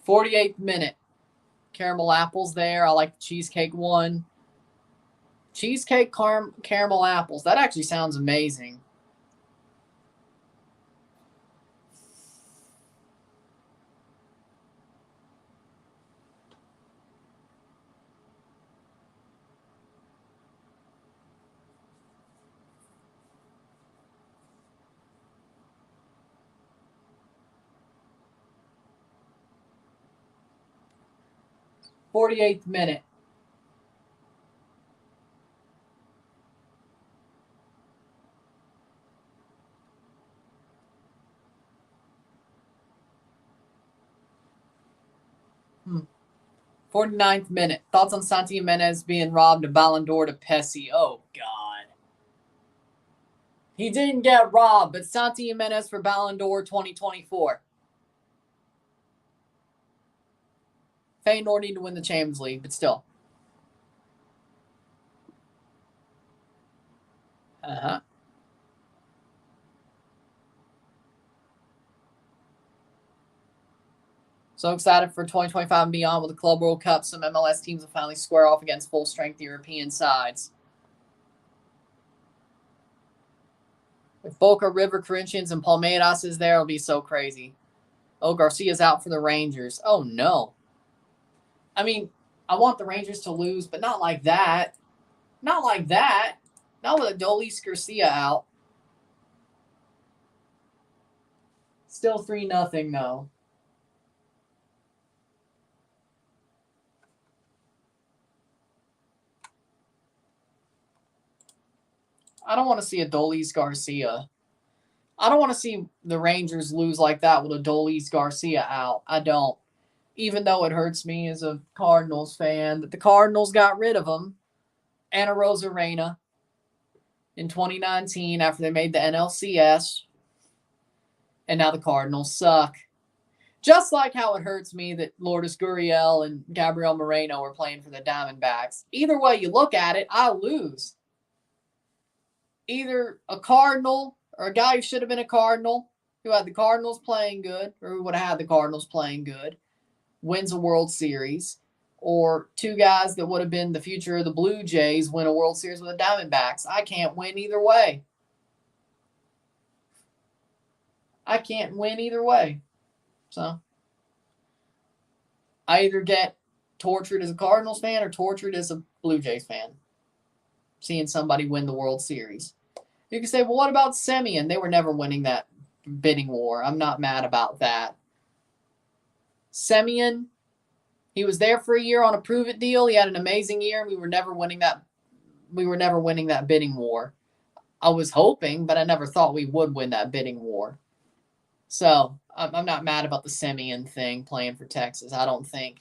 Speaker 1: '48th minute. Caramel apples there. I like the cheesecake one. Cheesecake caramel apples. That actually sounds amazing. '48th minute. Hmm. 49th minute. Thoughts on Santi Jimenez being robbed of Ballon d'Or to Pessi? Oh, God. He didn't get robbed, but Santi Jimenez for Ballon d'Or 2024. Feyenoord need to win the Champions League, but still. Uh-huh. So excited for 2025 and beyond with the Club World Cup. Some MLS teams will finally square off against full-strength European sides. If Boca River Corinthians and Palmeiras is there, it'll be so crazy. Oh, Garcia's out for the Rangers. Oh, no. I mean, I want the Rangers to lose, but not like that. Not like that. Not with Adolis Garcia out. Still 3-0, though. I don't want to see Adolis Garcia. I don't want to see the Rangers lose like that with Adolis Garcia out. I don't. Even though it hurts me as a Cardinals fan that the Cardinals got rid of him, Ana Rosarena, in 2019 after they made the NLCS, and now the Cardinals suck. Just like how it hurts me that Lourdes Gurriel and Gabriel Moreno are playing for the Diamondbacks. Either way you look at it, I lose. Either a Cardinal or a guy who should have been a Cardinal, who had the Cardinals playing good, or who would have had the Cardinals playing good, wins a World Series, or two guys that would have been the future of the Blue Jays win a World Series with the Diamondbacks. I can't win either way. I can't win either way. So I either get tortured as a Cardinals fan or tortured as a Blue Jays fan, seeing somebody win the World Series. You can say, well, what about Semien? They were never winning that bidding war. I'm not mad about that. Semien, he was there for a year on a prove-it deal. He had an amazing year, and we were never winning that bidding war. I was hoping, but I never thought we would win that bidding war. So I'm not mad about the Semien thing playing for Texas. I don't think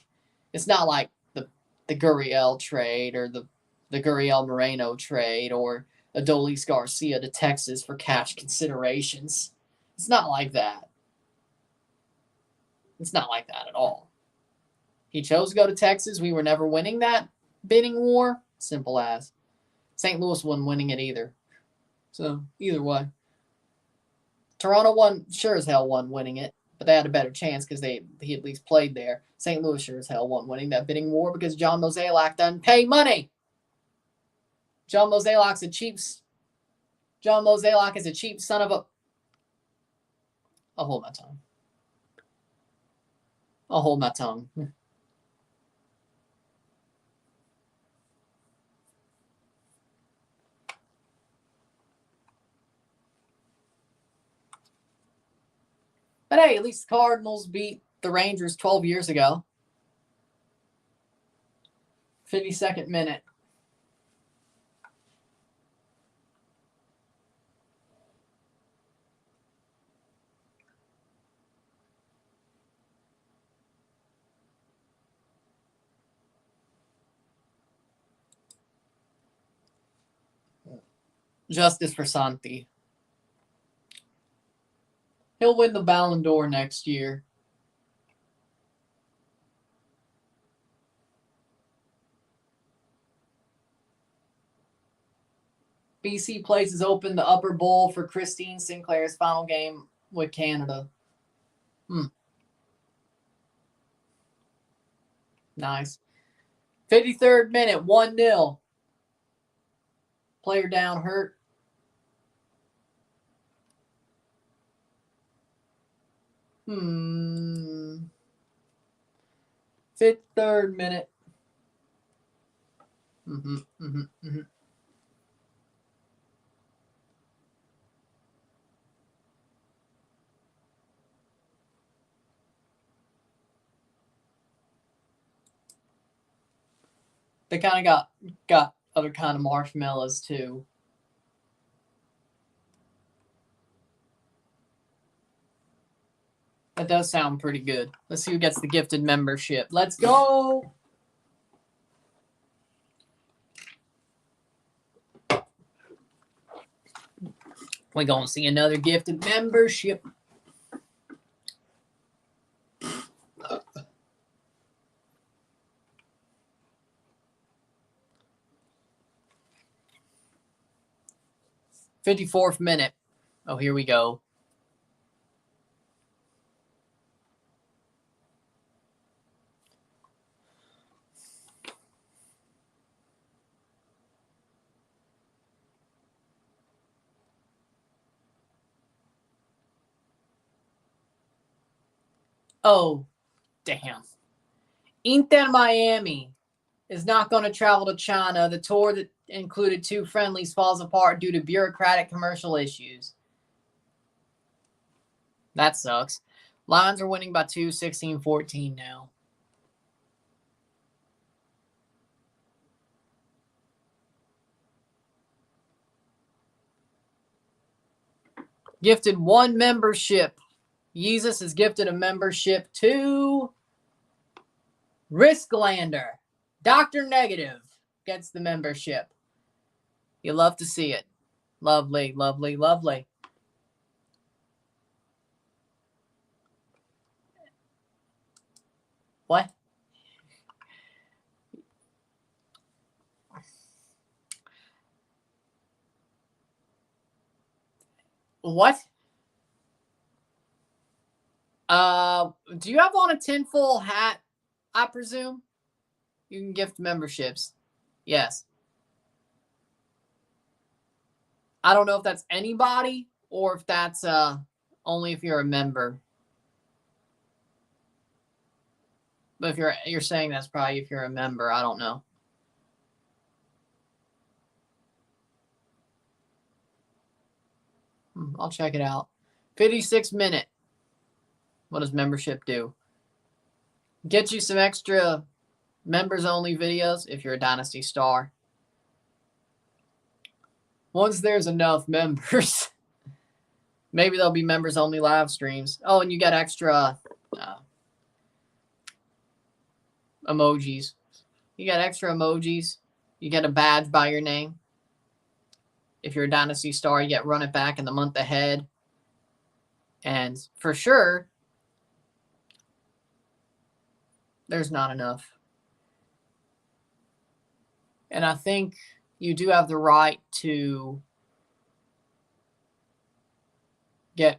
Speaker 1: it's not like the Gurriel trade or the Gurriel Moreno trade or Adolis Garcia to Texas for cash considerations. It's not like that. It's not like that at all. He chose to go to Texas. We were never winning that bidding war. Simple as. St. Louis wasn't winning it either. So either way. Toronto sure as hell won winning it, but they had a better chance because he at least played there. St. Louis sure as hell won winning that bidding war because John Mozeliak doesn't pay money. John Mozeliak is a cheap son of a... I'll hold my tongue. But hey, at least the Cardinals beat the Rangers 12 years ago. 52nd minute. Justice for Santi. He'll win the Ballon d'Or next year. BC places open the upper bowl for Christine Sinclair's final game with Canada. Nice. 53rd minute, 1-0. Player down, hurt. Fifth, 3rd minute. They kind of got other kind of marshmallows too. That does sound pretty good. Let's see who gets the gifted membership. Let's go. We're going to see another gifted membership. $54th minute. Oh, here we go. Oh, damn. Inter Miami is not going to travel to China. The tour that included 2 friendlies falls apart due to bureaucratic commercial issues. That sucks. Lions are winning by 2, 16-14 now. Gifted 1 membership. Yeezus is gifted a membership to Risklander. Dr. Negative gets the membership. You love to see it. Lovely, lovely, lovely. What? What? Do you have on a tinfoil hat, I presume? You can gift memberships. Yes. I don't know if that's anybody or if that's only if you're a member. But if you're saying that's probably if you're a member, I don't know. I'll check it out. 56 minute. What does membership do? Get you some extra members only videos if you're a Dynasty star. Once there's enough members, maybe there'll be members only live streams. Oh, and you get extra emojis. You get extra emojis. You get a badge by your name. If you're a Dynasty star, you get run it back in the month ahead. And for sure, there's not enough. And I think you do have the right to get. I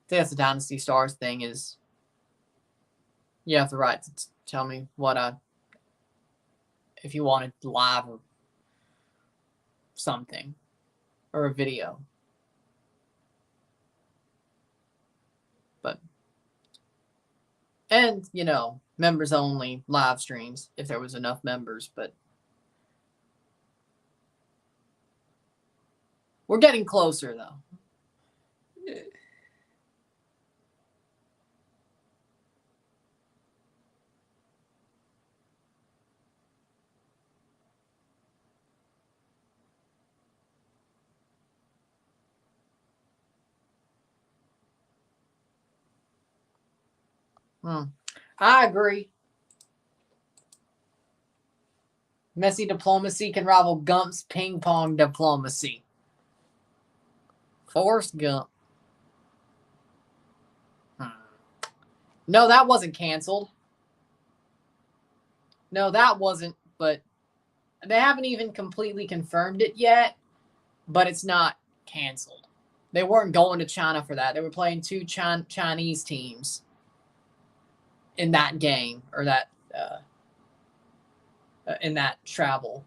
Speaker 1: think that's the Dynasty Stars thing is you have the right to tell me what if you wanted live or something or a video. And, members only live streams if there was enough members, but we're getting closer though. I agree. Messi diplomacy can rival Gump's ping pong diplomacy. Forrest Gump. No, that wasn't canceled. No, that wasn't, but they haven't even completely confirmed it yet, but it's not canceled. They weren't going to China for that. They were playing two Chinese teams in that game or that in that travel.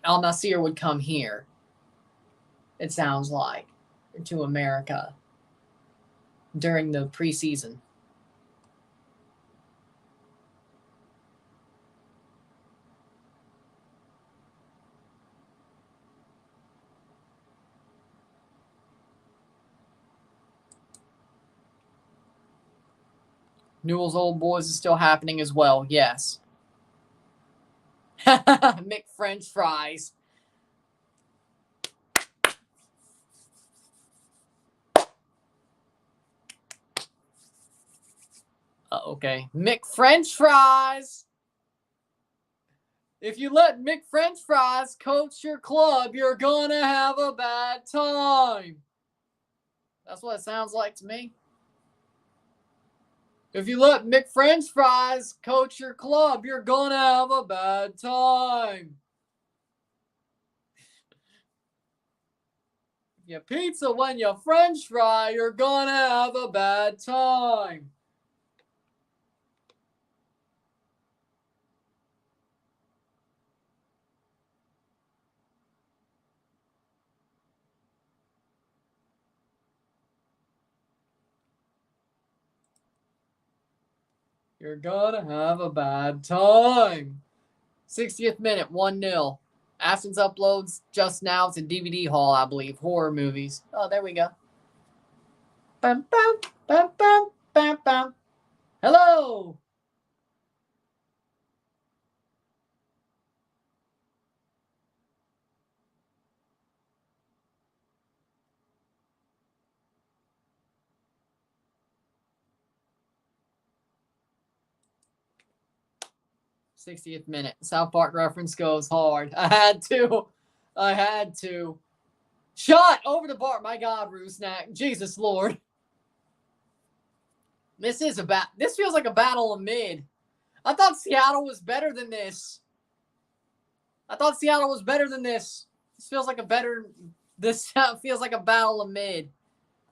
Speaker 1: Al Nasir would come here, it sounds like, to America during the preseason. Newell's Old Boys is still happening as well. Yes. Mick French fries. Okay. Mick French fries. If you let Mick French fries coach your club, you're going to have a bad time. That's what it sounds like to me. If you let Mick French fries coach your club, you're going to have a bad time. If you pizza when you French fry, you're going to have a bad time. You're gonna have a bad time. 60th minute, 1-0. Aston's uploads just now. It's a DVD haul, I believe. Horror movies. Oh, there we go. Bum, bum, bum, bum, bum, bum. Hello. '60th minute. South Park reference goes hard. I had to. Shot over the bar. My God, Rusnak. Jesus Lord. This feels like a battle of mid. I thought Seattle was better than this. This feels like a battle of mid.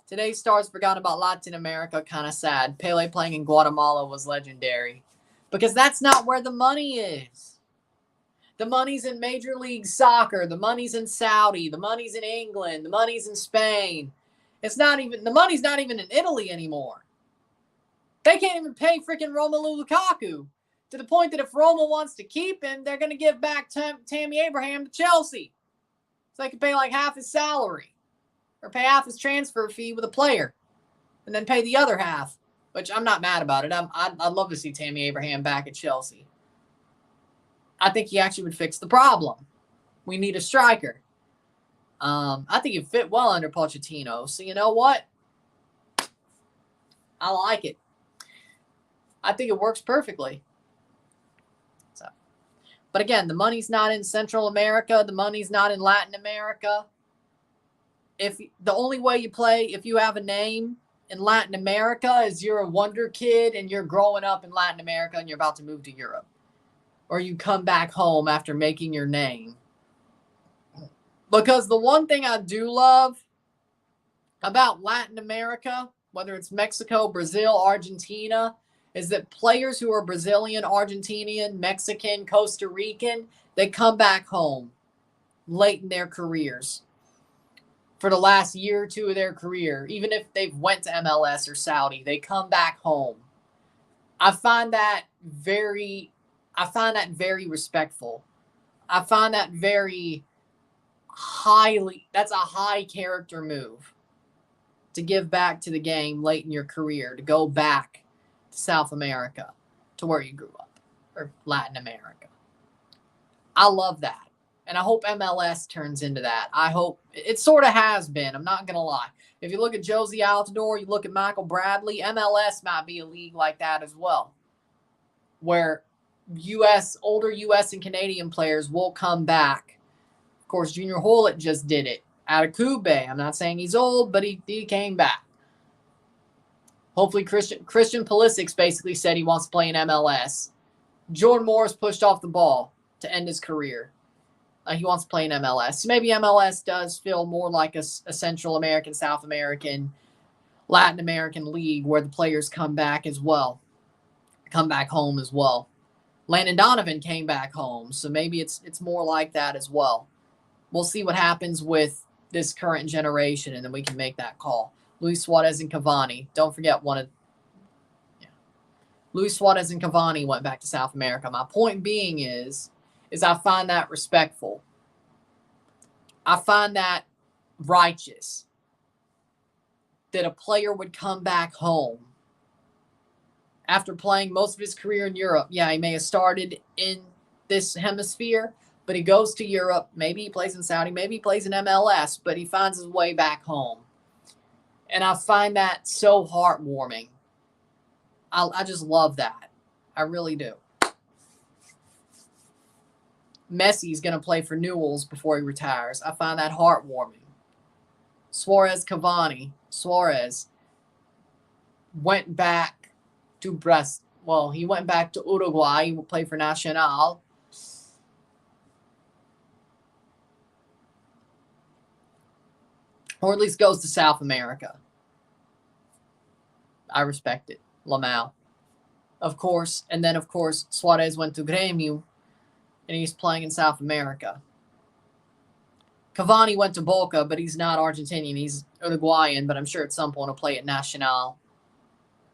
Speaker 1: Today's stars forgot about Latin America. Kind of sad. Pele playing in Guatemala was legendary. Because that's not where the money is. The money's in Major League Soccer. The money's in Saudi. The money's in England. The money's in Spain. The money's not even in Italy anymore. They can't even pay freaking Romelu Lukaku, to the point that if Roma wants to keep him, they're going to give back Tammy Abraham to Chelsea. So they can pay like half his salary or pay half his transfer fee with a player and then pay the other half, which I'm not mad about it. I'd love to see Tammy Abraham back at Chelsea. I think he actually would fix the problem. We need a striker. I think he'd fit well under Pochettino. So you know what? I like it. I think it works perfectly. But again, the money's not in Central America. The money's not in Latin America. If the only way you play, if you have a name in Latin America, is you're a wonder kid and you're growing up in Latin America and you're about to move to Europe. Or you come back home after making your name. Because the one thing I do love about Latin America, whether it's Mexico, Brazil, Argentina, is that players who are Brazilian, Argentinian, Mexican, Costa Rican, they come back home late in their careers for the last year or two of their career. Even if they've went to MLS or Saudi, they come back home. I find that very respectful. I find that that's a high character move to give back to the game late in your career, to go back to South America, to where you grew up, or Latin America. I love that. And I hope MLS turns into that. I hope it sort of has been. I'm not going to lie. If you look at Josie Altidore, you look at Michael Bradley, MLS might be a league like that as well, where older U.S. and Canadian players will come back. Of course, Junior Hollett just did it out of Kube. I'm not saying he's old, but he came back. Hopefully, Christian Pulisic basically said he wants to play in MLS. Jordan Morris pushed off the ball to end his career. He wants to play in MLS. So maybe MLS does feel more like a Central American, South American, Latin American league where the players come back as well. Come back home as well. Landon Donovan came back home, so maybe it's more like that as well. We'll see what happens with this current generation, and then we can make that call. Luis Suarez and Cavani. Don't forget Luis Suarez and Cavani went back to South America. My point being is I find that respectful. I find that righteous that a player would come back home after playing most of his career in Europe. Yeah, he may have started in this hemisphere, but he goes to Europe. Maybe he plays in Saudi. Maybe he plays in MLS, but he finds his way back home. And I find that so heartwarming. I just love that. I really do. Messi's going to play for Newell's before he retires. I find that heartwarming. Suarez Cavani. Suarez went back to he went back to Uruguay. He will play for Nacional. Or at least goes to South America. I respect it. Lamau. Of course. And then, of course, Suarez went to Grêmio, and he's playing in South America. Cavani went to Boca, but he's not Argentinian. He's Uruguayan, but I'm sure at some point he'll play at Nacional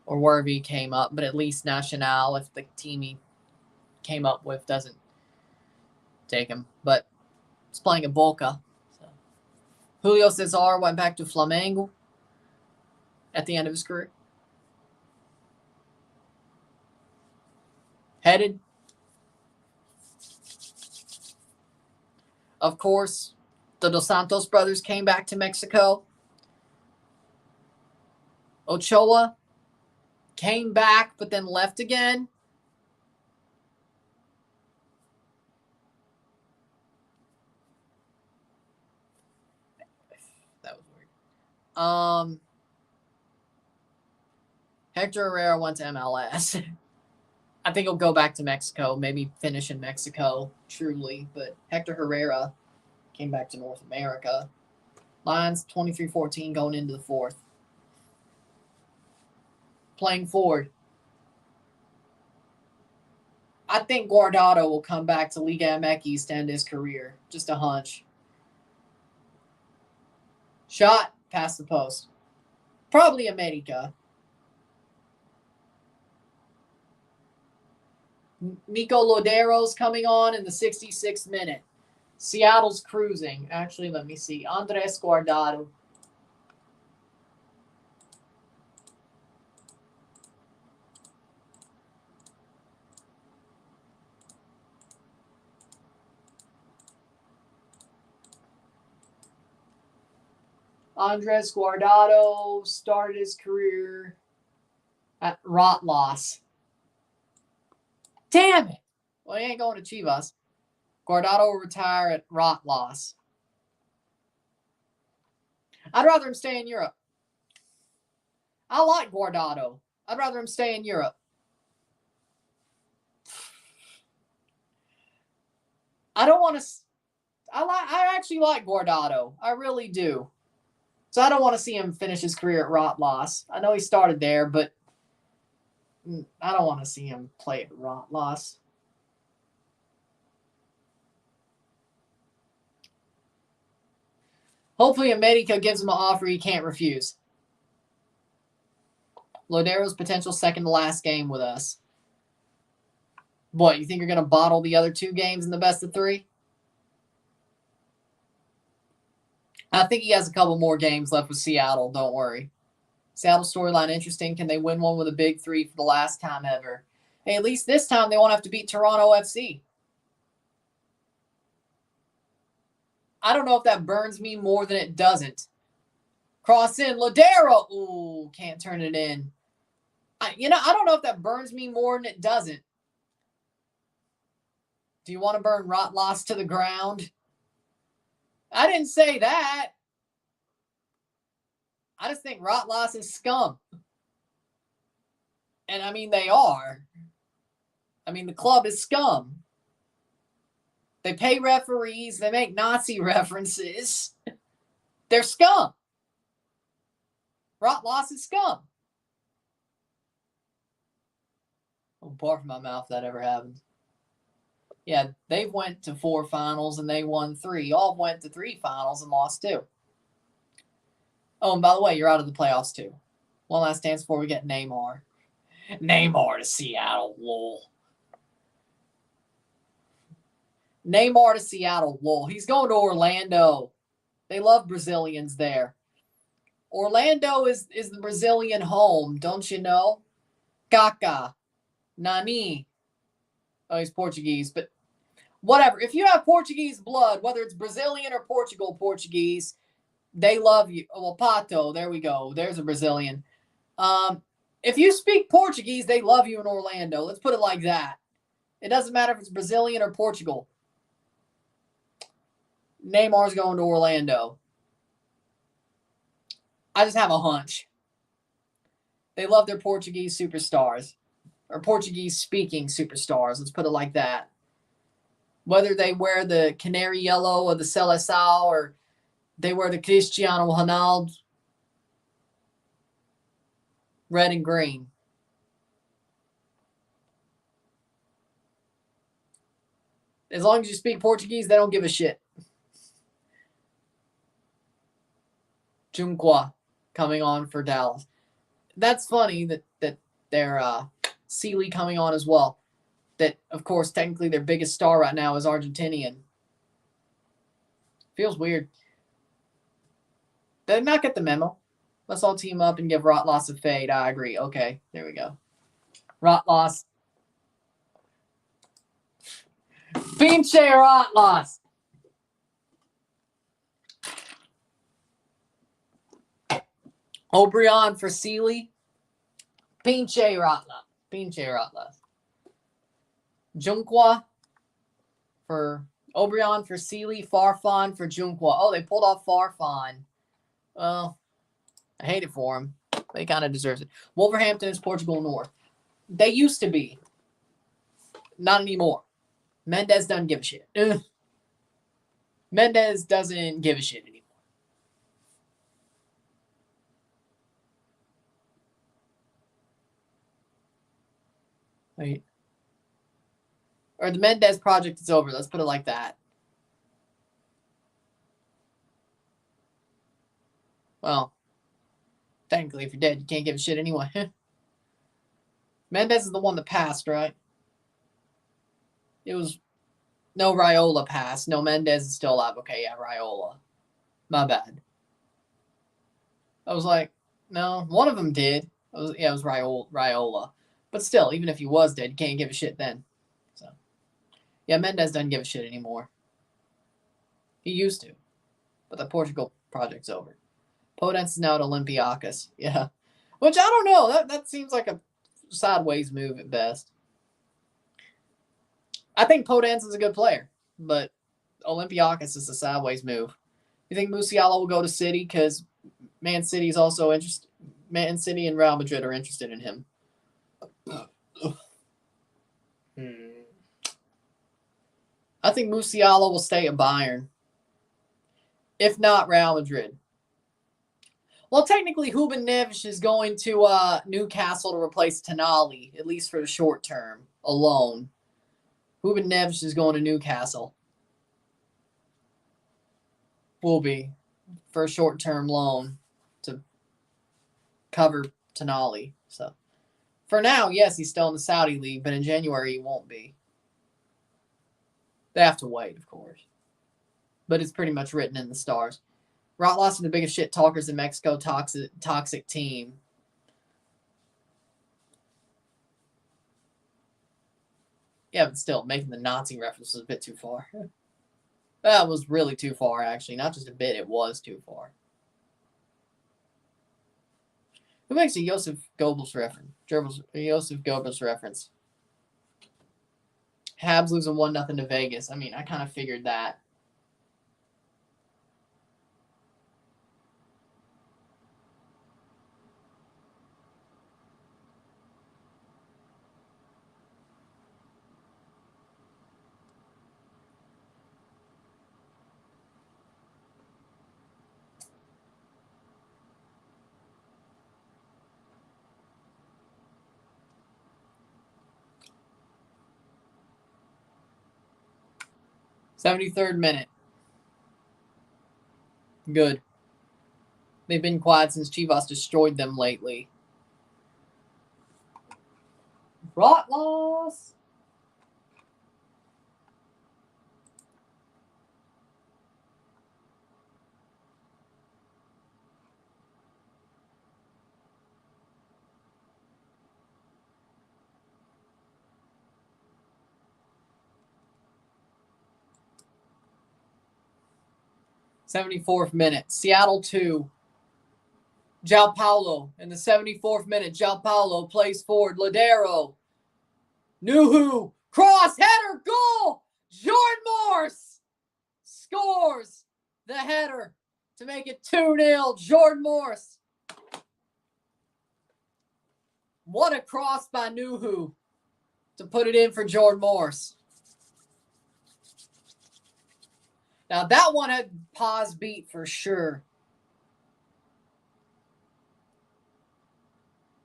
Speaker 1: or wherever he came up. But at least Nacional, if the team he came up with doesn't take him. But he's playing at Boca. So. Julio Cesar went back to Flamengo at the end of his career. Headed. Of course, the Dos Santos brothers came back to Mexico. Ochoa came back, but then left again. That was weird. Hector Herrera went to MLS. I think he'll go back to Mexico, maybe finish in Mexico, truly. But Hector Herrera came back to North America. Lions 23-14 going into the fourth. Playing forward. I think Guardado will come back to Liga MX to end his career. Just a hunch. Shot past the post. Probably America. Nico Lodero's coming on in the 66th minute. Seattle's cruising. Actually, let me see. Andres Guardado. Andres Guardado started his career at Rotloss. Damn it! Well, he ain't going to Chivas. Guardado will retire at Rotloss. I'd rather him stay in Europe. I like Guardado. I'd rather him stay in Europe. I don't want to. I actually like Guardado. I really do. So I don't want to see him finish his career at Rotloss. I know he started there, but I don't want to see him play at Rotloss. Hopefully America gives him an offer he can't refuse. Lodero's potential second to last game with us. What, you think you're going to bottle the other 2 games in the best of 3? I think he has a couple more games left with Seattle. Don't worry. Seattle storyline interesting. Can they win one with a big 3 for the last time ever? Hey, at least this time they won't have to beat Toronto FC. I don't know if that burns me more than it doesn't. Cross in. Lodero. Ooh, can't turn it in. I don't know if that burns me more than it doesn't. Do you want to burn Rotloss to the ground? I didn't say that. I just think Rotloss is scum. And I mean, they are. I mean, the club is scum. They pay referees. They make Nazi references. They're scum. Rotloss is scum. I'll pour from my mouth if that ever happens. Yeah, they went to 4 finals and they won 3. All went to 3 finals and lost 2. Oh, and by the way, you're out of the playoffs too. One last dance before we get Neymar. Neymar to Seattle, lol. Neymar to Seattle, lol. He's going to Orlando. They love Brazilians there. Orlando is the Brazilian home, don't you know? Kaká, Nani. Oh, he's Portuguese, but whatever. If you have Portuguese blood, whether it's Brazilian or Portuguese, they love you. Well, Pato, there we go. There's a Brazilian. If you speak Portuguese, they love you in Orlando. Let's put it like that. It doesn't matter if it's Brazilian or Portugal. Neymar's going to Orlando. I just have a hunch. They love their Portuguese superstars. Or Portuguese-speaking superstars. Let's put it like that. Whether they wear the canary yellow or the Seleção or they wear the Cristiano Ronaldo red and green. As long as you speak Portuguese, they don't give a shit. Junqua coming on for Dallas. That's funny that they're Sealy coming on as well. That, of course, technically their biggest star right now is Argentinian. Feels weird. Did I not get the memo? Let's all team up and give Rotloss a fade. I agree. Okay, there we go. Rotloss. Pinche Rotloss. O'Brien for Sealy. Pinche Rotloss. Pinche Rotloss. Junqua for O'Brien for Sealy. Farfan for Junqua. Oh, they pulled off Farfan. Well, I hate it for him. But he kind of deserves it. Wolverhampton is Portugal North. They used to be. Not anymore. Mendes doesn't give a shit. Mendes doesn't give a shit anymore. Wait. Or the Mendes project is over. Let's put it like that. Well, technically, if you're dead, you can't give a shit anyway. Mendes is the one that passed, right? It was no Raiola pass. No, Mendez is still alive. Okay, yeah, Raiola. My bad. I was like, no, one of them did. It was Raiola. But still, even if he was dead, you can't give a shit then. So, yeah, Mendez doesn't give a shit anymore. He used to. But the Portugal project's over. Podence is now at Olympiacos. Yeah. Which, I don't know. That seems like a sideways move at best. I think Podence is a good player, but Olympiacos is a sideways move. You think Musiala will go to City because Man City is also interested? Man City and Real Madrid are interested in him. I think Musiala will stay at Bayern. If not, Real Madrid. Well, technically, Ruben Neves is going to Newcastle to replace Tonali, at least for the short term, alone. Ruben Neves is going to Newcastle. Will be for a short-term loan to cover Tonali. So, for now, yes, he's still in the Saudi league, but in January he won't be. They have to wait, of course. But it's pretty much written in the stars. Rotloss are the biggest shit talkers in Mexico. Toxic team. Yeah, but still, making the Nazi reference was a bit too far. That was really too far, actually. Not just a bit, it was too far. Who makes a Joseph Goebbels reference? Habs losing 1-0 to Vegas. I mean, I kind of figured that. '73rd minute. Good. They've been quiet since Chivas destroyed them lately. Rot loss. '74th minute. Seattle 2. João Paulo in the 74th minute. João Paulo plays forward. Ladero. Nuhu. Cross header. Goal. Jordan Morse scores the header to make it 2-0. Jordan Morse. What a cross by Nuhu to put it in for Jordan Morse. Now that one had pause beat for sure.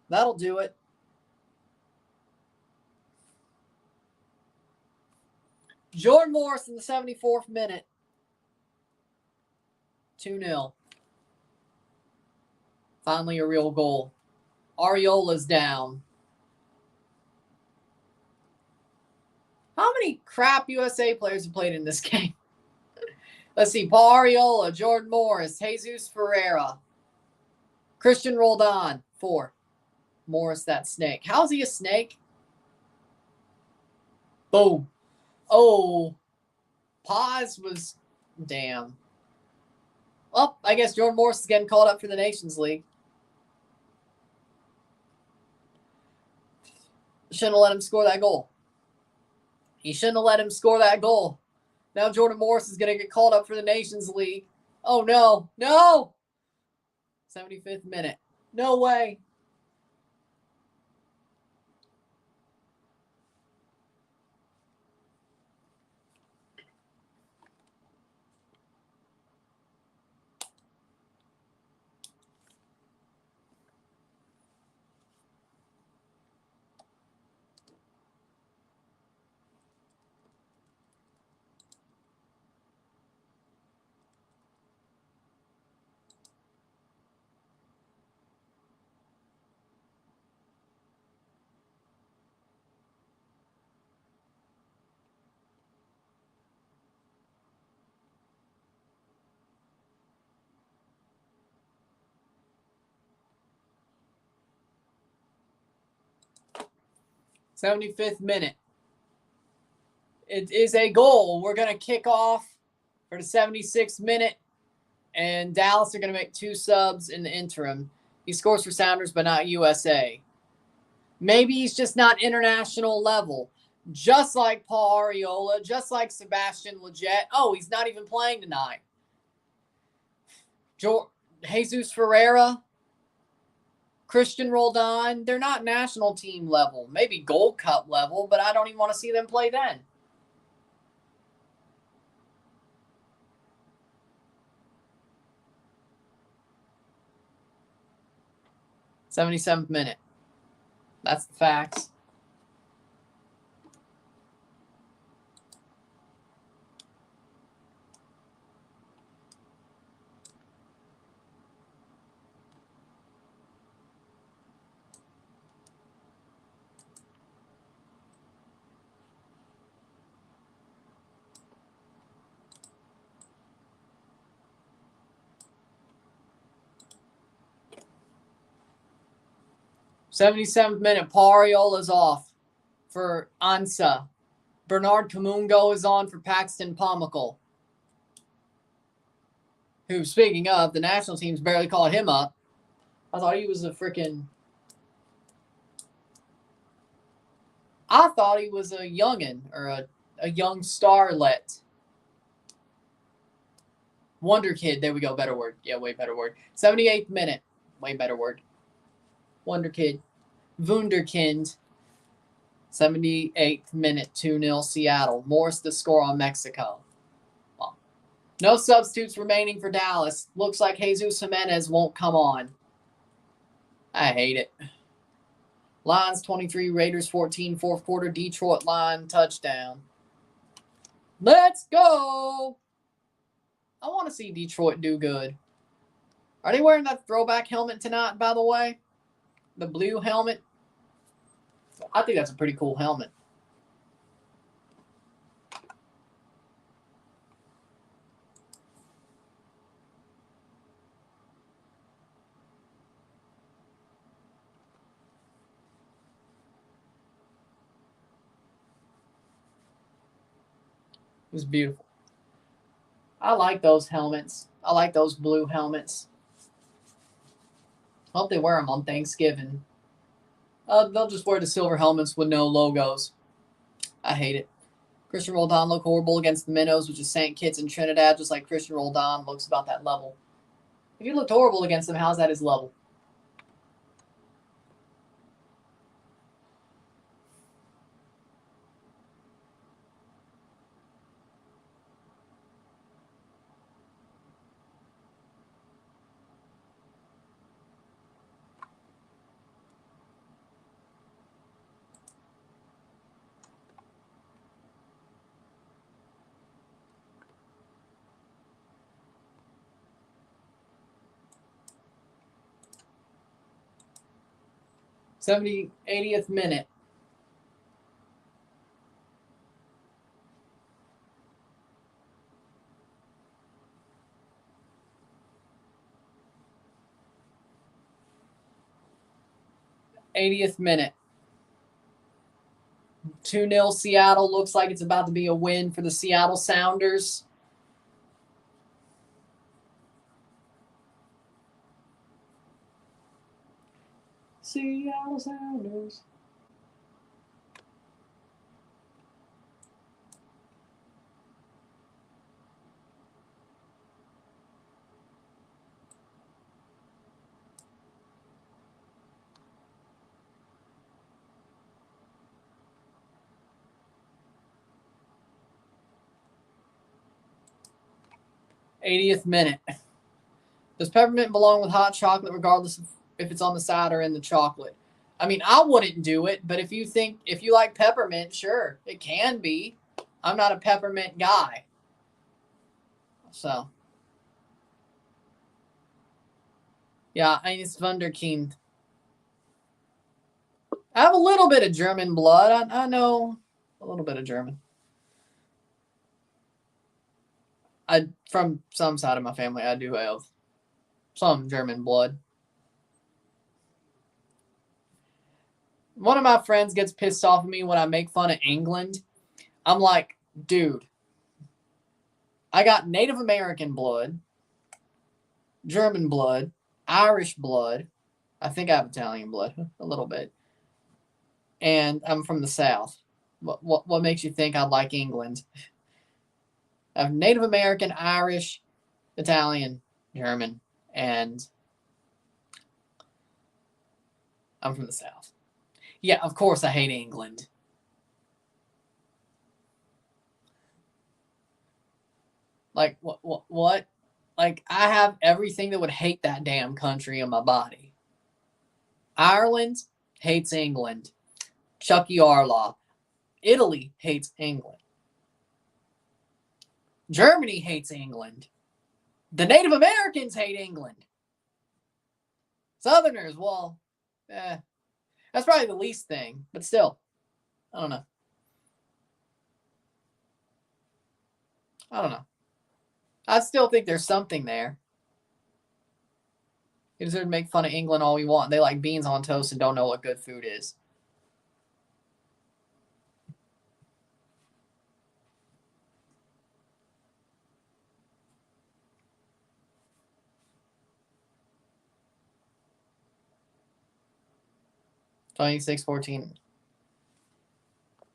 Speaker 1: That'll do it. Jordan Morse in the 74th minute. 2-0. Finally a real goal. Ariola's down. How many crap USA players have played in this game? Let's see. Paul Ariola, Jordan Morris, Jesus Ferreira, Christian Roldan. 4. Morris, that snake. How's he a snake? Boom. Oh. Pause was... Damn. Well, I guess Jordan Morris is getting called up for the Nations League. Shouldn't have let him score that goal. He shouldn't have let him score that goal. Now Jordan Morris is going to get called up for the Nations League. Oh, no. No! 75th minute. No way. 75th minute. It is a goal. We're going to kick off for the 76th minute, and Dallas are going to make 2 subs in the interim. He scores for Sounders, but not USA. Maybe he's just not international level. Just like Paul Arriola, just like Sebastian Lletget. Oh, he's not even playing tonight. Jesus Ferreira, Christian Roldan, they're not national team level. Maybe Gold Cup level, but I don't even want to see them play then. '77th minute. That's the facts. '77th minute, Paul Arriola's off for Ansa. Bernard Kamungo is on for Paxton Pomykal, who, speaking of, the national team's barely called him up. I thought he was a youngin' or a young starlet. Wonder Kid. There we go. Better word. Yeah, way better word. 78th minute. Way better word. Wonder Kid. Wunderkind. 78th minute. 2-0 Seattle. Morris the score on Mexico. Well, no substitutes remaining for Dallas. Looks like Jesus Jimenez won't come on. I hate it. Lions 23, Raiders 14, fourth quarter, Detroit line touchdown. Let's go! I want to see Detroit do good. Are they wearing that throwback helmet tonight, by the way? The blue helmet? I think that's a pretty cool helmet. It was beautiful. I like those helmets. I like those blue helmets. Hope they wear them on Thanksgiving. They'll just wear the silver helmets with no logos. I hate it. Christian Roldan looked horrible against the Minnows, which is St. Kitts and Trinidad, just like Christian Roldan looks about that level. If you looked horrible against them, how's that his level? '80th minute. '80th minute. 2-0 Seattle. Looks like it's about to be a win for the Seattle Sounders. Seattle Sounders. '80th minute. Does peppermint belong with hot chocolate regardless of if it's on the side or in the chocolate? I mean, I wouldn't do it, but if you like peppermint, sure, it can be. I'm not a peppermint guy. So, yeah, Eines Wunderkind. I have a little bit of German blood. I know a little bit of German. From some side of my family, I do have some German blood. One of my friends gets pissed off at me when I make fun of England. I'm like, dude, I got Native American blood, German blood, Irish blood. I think I have Italian blood a little bit. And I'm from the South. What makes you think I like England? I have Native American, Irish, Italian, German, and I'm from the South. Yeah, of course I hate England. Like, what? Like, I have everything that would hate that damn country in my body. Ireland hates England. Chucky Arlaw. Italy hates England. Germany hates England. The Native Americans hate England. Southerners, well, that's probably the least thing, but still, I don't know. I still think there's something there. You deserve to make fun of England all we want. They like beans on toast and don't know what good food is. $26.14.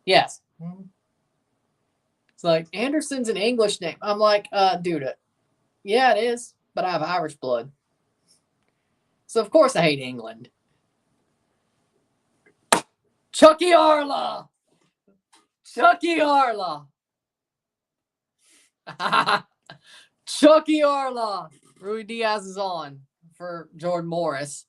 Speaker 1: Yes. It's like, Anderson's an English name. I'm like, dude, yeah, it is, but I have Irish blood. So, of course, I hate England. Chucky Arlaw. Chucky Arlaw. Chucky Arlaw. Rui Diaz is on for Jordan Morris.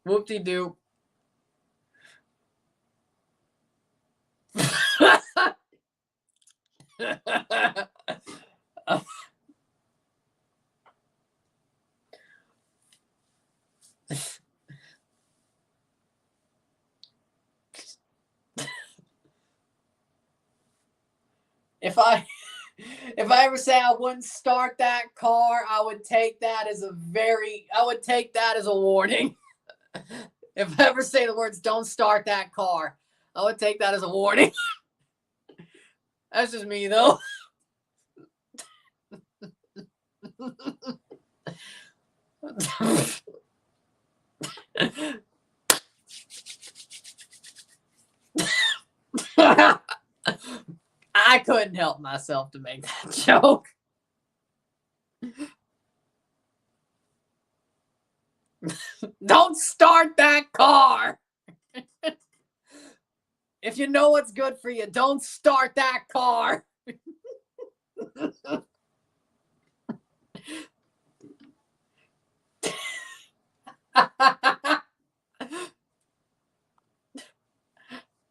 Speaker 1: Whoop-de-doo. If I ever say I wouldn't start that car, I would take that as a warning. If I ever say the words "don't start that car," I would take that as a warning. That's just me, though. I couldn't help myself to make that joke. Don't start that car. If you know what's good for you, don't start that car.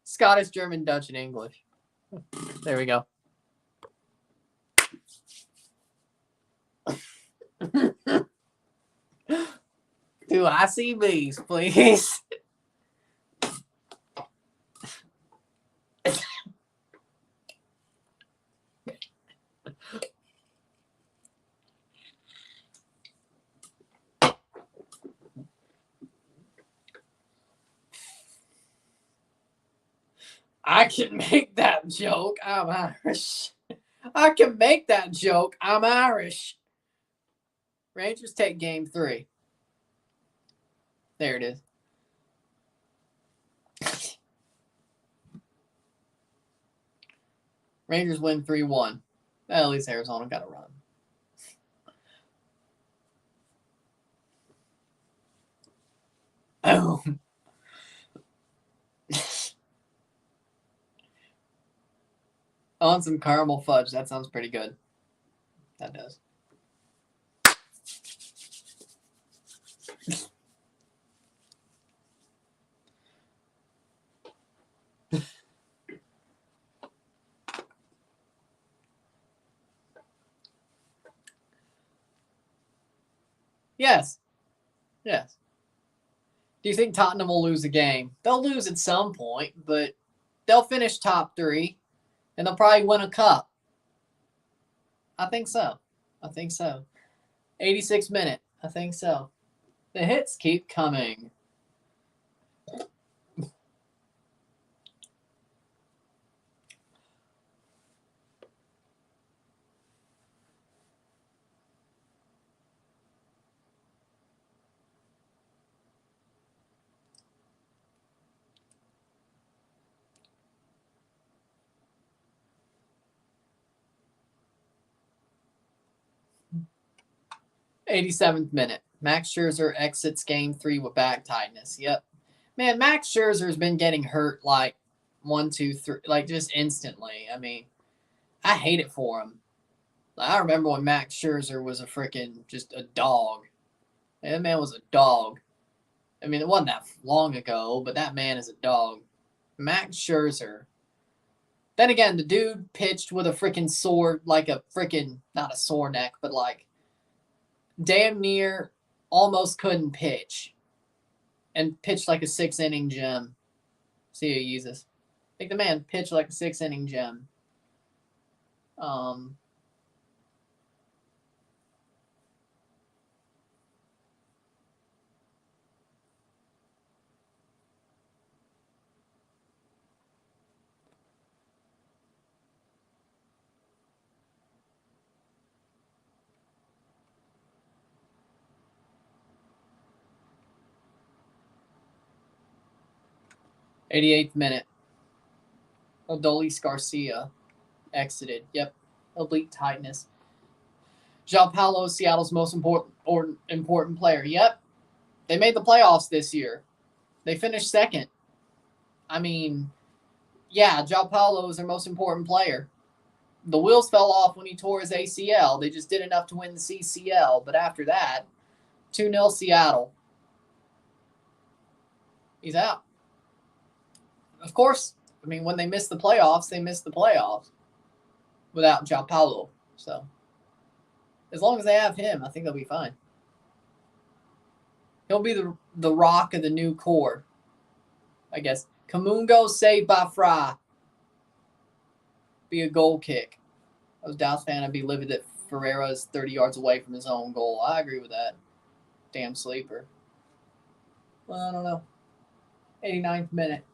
Speaker 1: Scottish, German, Dutch, and English. There we go. Do I see bees, please? I can make that joke. I'm Irish. I can make that joke. I'm Irish. Rangers take game 3. There it is. Rangers win 3-1. Well, at least Arizona got a run. Oh. On some caramel fudge. That sounds pretty good. That does. Yes. Yes. Do you think Tottenham will lose a game? They'll lose at some point, but they'll finish top 3, and they'll probably win a cup. I think so. 86th minute. I think so. The hits keep coming. '87th minute. Max Scherzer exits game 3 with back tightness. Yep. Man, Max Scherzer has been getting hurt like 1, 2, 3, like just instantly. I mean, I hate it for him. I remember when Max Scherzer was a freaking just a dog. That man was a dog. I mean, it wasn't that long ago, but that man is a dog. Max Scherzer. Then again, the dude pitched with a freaking sore, like a freaking, not a sore neck, but like damn near almost couldn't pitch. And pitched like a 6-inning gem. See you, Yeezus. I think the man pitched like a 6-inning gem. 88th minute. Adolis Garcia exited. Yep. Oblique tightness. João Paulo, Seattle's most important player. Yep. They made the playoffs this year. They finished second. I mean, yeah, João Paulo is their most important player. The wheels fell off when he tore his ACL. They just did enough to win the CCL. But after that, 2-0 Seattle. He's out. Of course, I mean, when they miss the playoffs, they miss the playoffs without João Paulo. So, as long as they have him, I think they'll be fine. He'll be the rock of the new core, I guess. Kamungo saved by Fry. Be a goal kick. I was a Dallas fan. I'd be livid that Ferreira is 30 yards away from his own goal. I agree with that. Damn sleeper. Well, I don't know. 89th minute.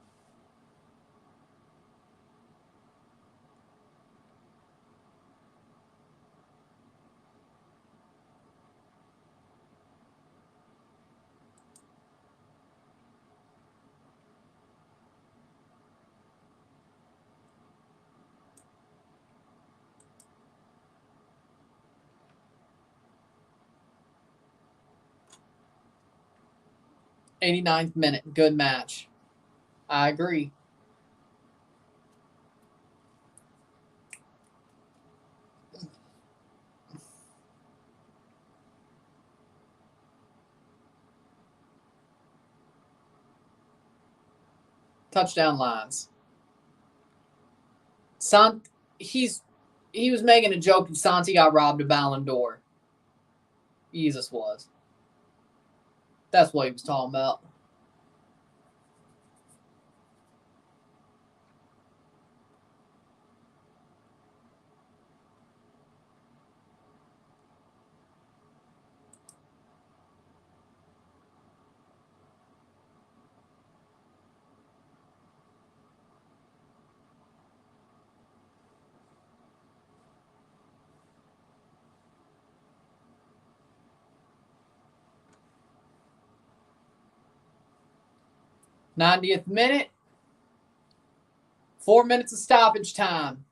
Speaker 1: '89th minute. Good match. I agree. Touchdown lines. He was making a joke that Santi got robbed of Ballon d'Or. Yeezus was. That's what he was talking about. '90th minute. 4 minutes of stoppage time.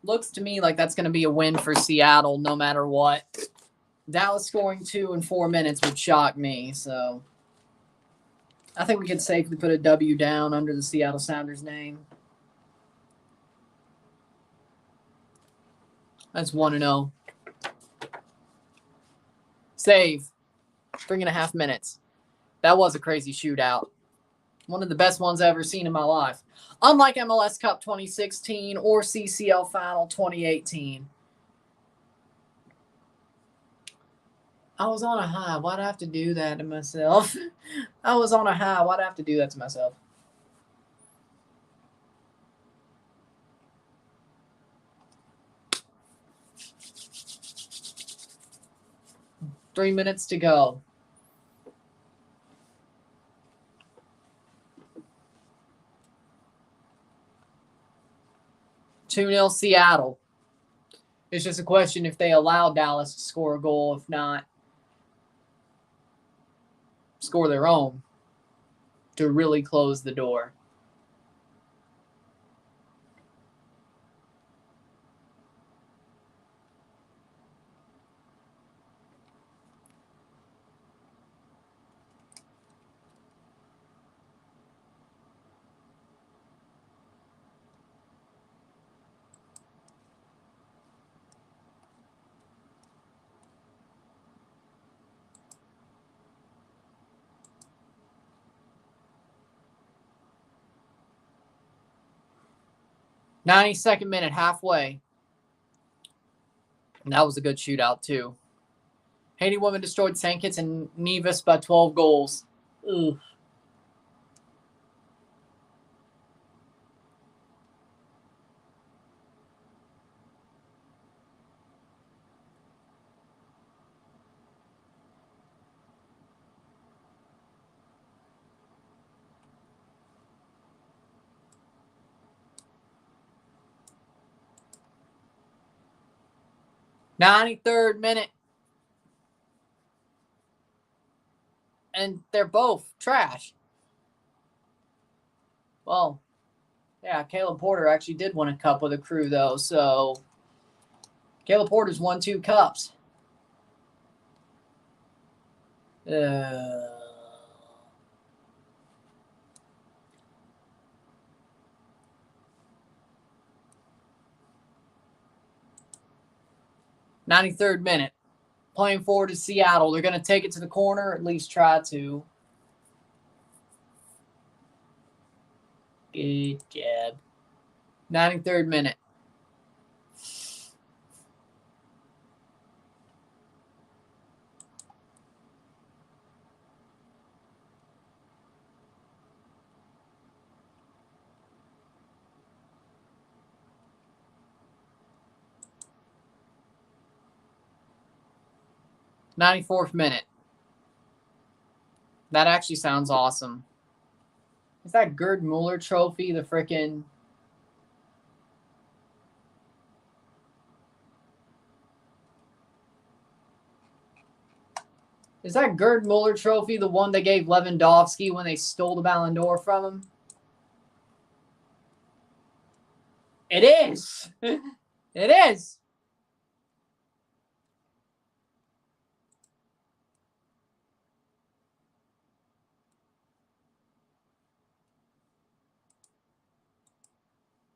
Speaker 1: Looks to me like that's going to be a win for Seattle no matter what. Dallas scoring 2 in 4 minutes would shock me. So I think we can safely put a W down under the Seattle Sounders name. That's 1-0. Save. 3.5 minutes. That was a crazy shootout. One of the best ones I've ever seen in my life. Unlike MLS Cup 2016 or CCL Final 2018. I was on a high. Why'd I have to do that to myself? I was on a high. Why'd I have to do that to myself? Three minutes to go. 2-0 Seattle. It's just a question if they allow Dallas to score a goal. If not, score their own to really close the door. '92nd minute, halfway. And that was a good shootout, too. Haiti women destroyed St. Kitts and Nevis by 12 goals. Ugh. '93rd minute. And they're both trash. Well, yeah, Caleb Porter actually did win a cup with a crew, though. So Caleb Porter's won 2 cups. 93rd minute. Playing forward to Seattle. They're going to take it to the corner, or at least try to. Good job. 93rd minute. '94th minute. That actually sounds awesome. Is that Gerd Muller trophy the frickin'... Is that Gerd Muller trophy the one they gave Lewandowski when they stole the Ballon d'Or from him? It is. It is.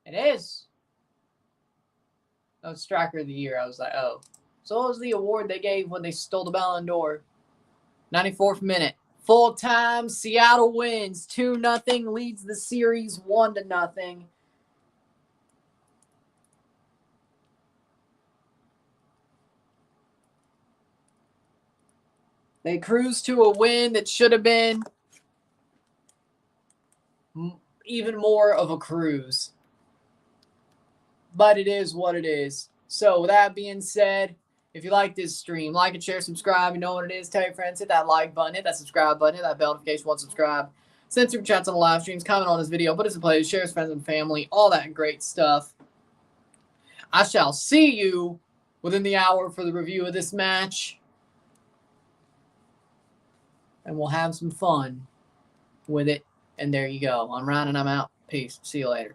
Speaker 1: It is. Oh, Striker of the Year. I was like, oh. So what was the award they gave when they stole the Ballon d'Or? 94th minute. Full time. Seattle wins 2-0. Leads the series 1-0. They cruise to a win that should have been even more of a cruise. But it is what it is. So with that being said, if you like this stream, like and share, subscribe. You know what it is. Tell your friends. Hit that like button. Hit that subscribe button. Hit that bell notification once subscribe. Send super chats on the live streams. Comment on this video. Put us in playlist. Share with friends and family. All that great stuff. I shall see you within the hour for the review of this match. And we'll have some fun with it. And there you go. I'm Ryan and I'm out. Peace. See you later.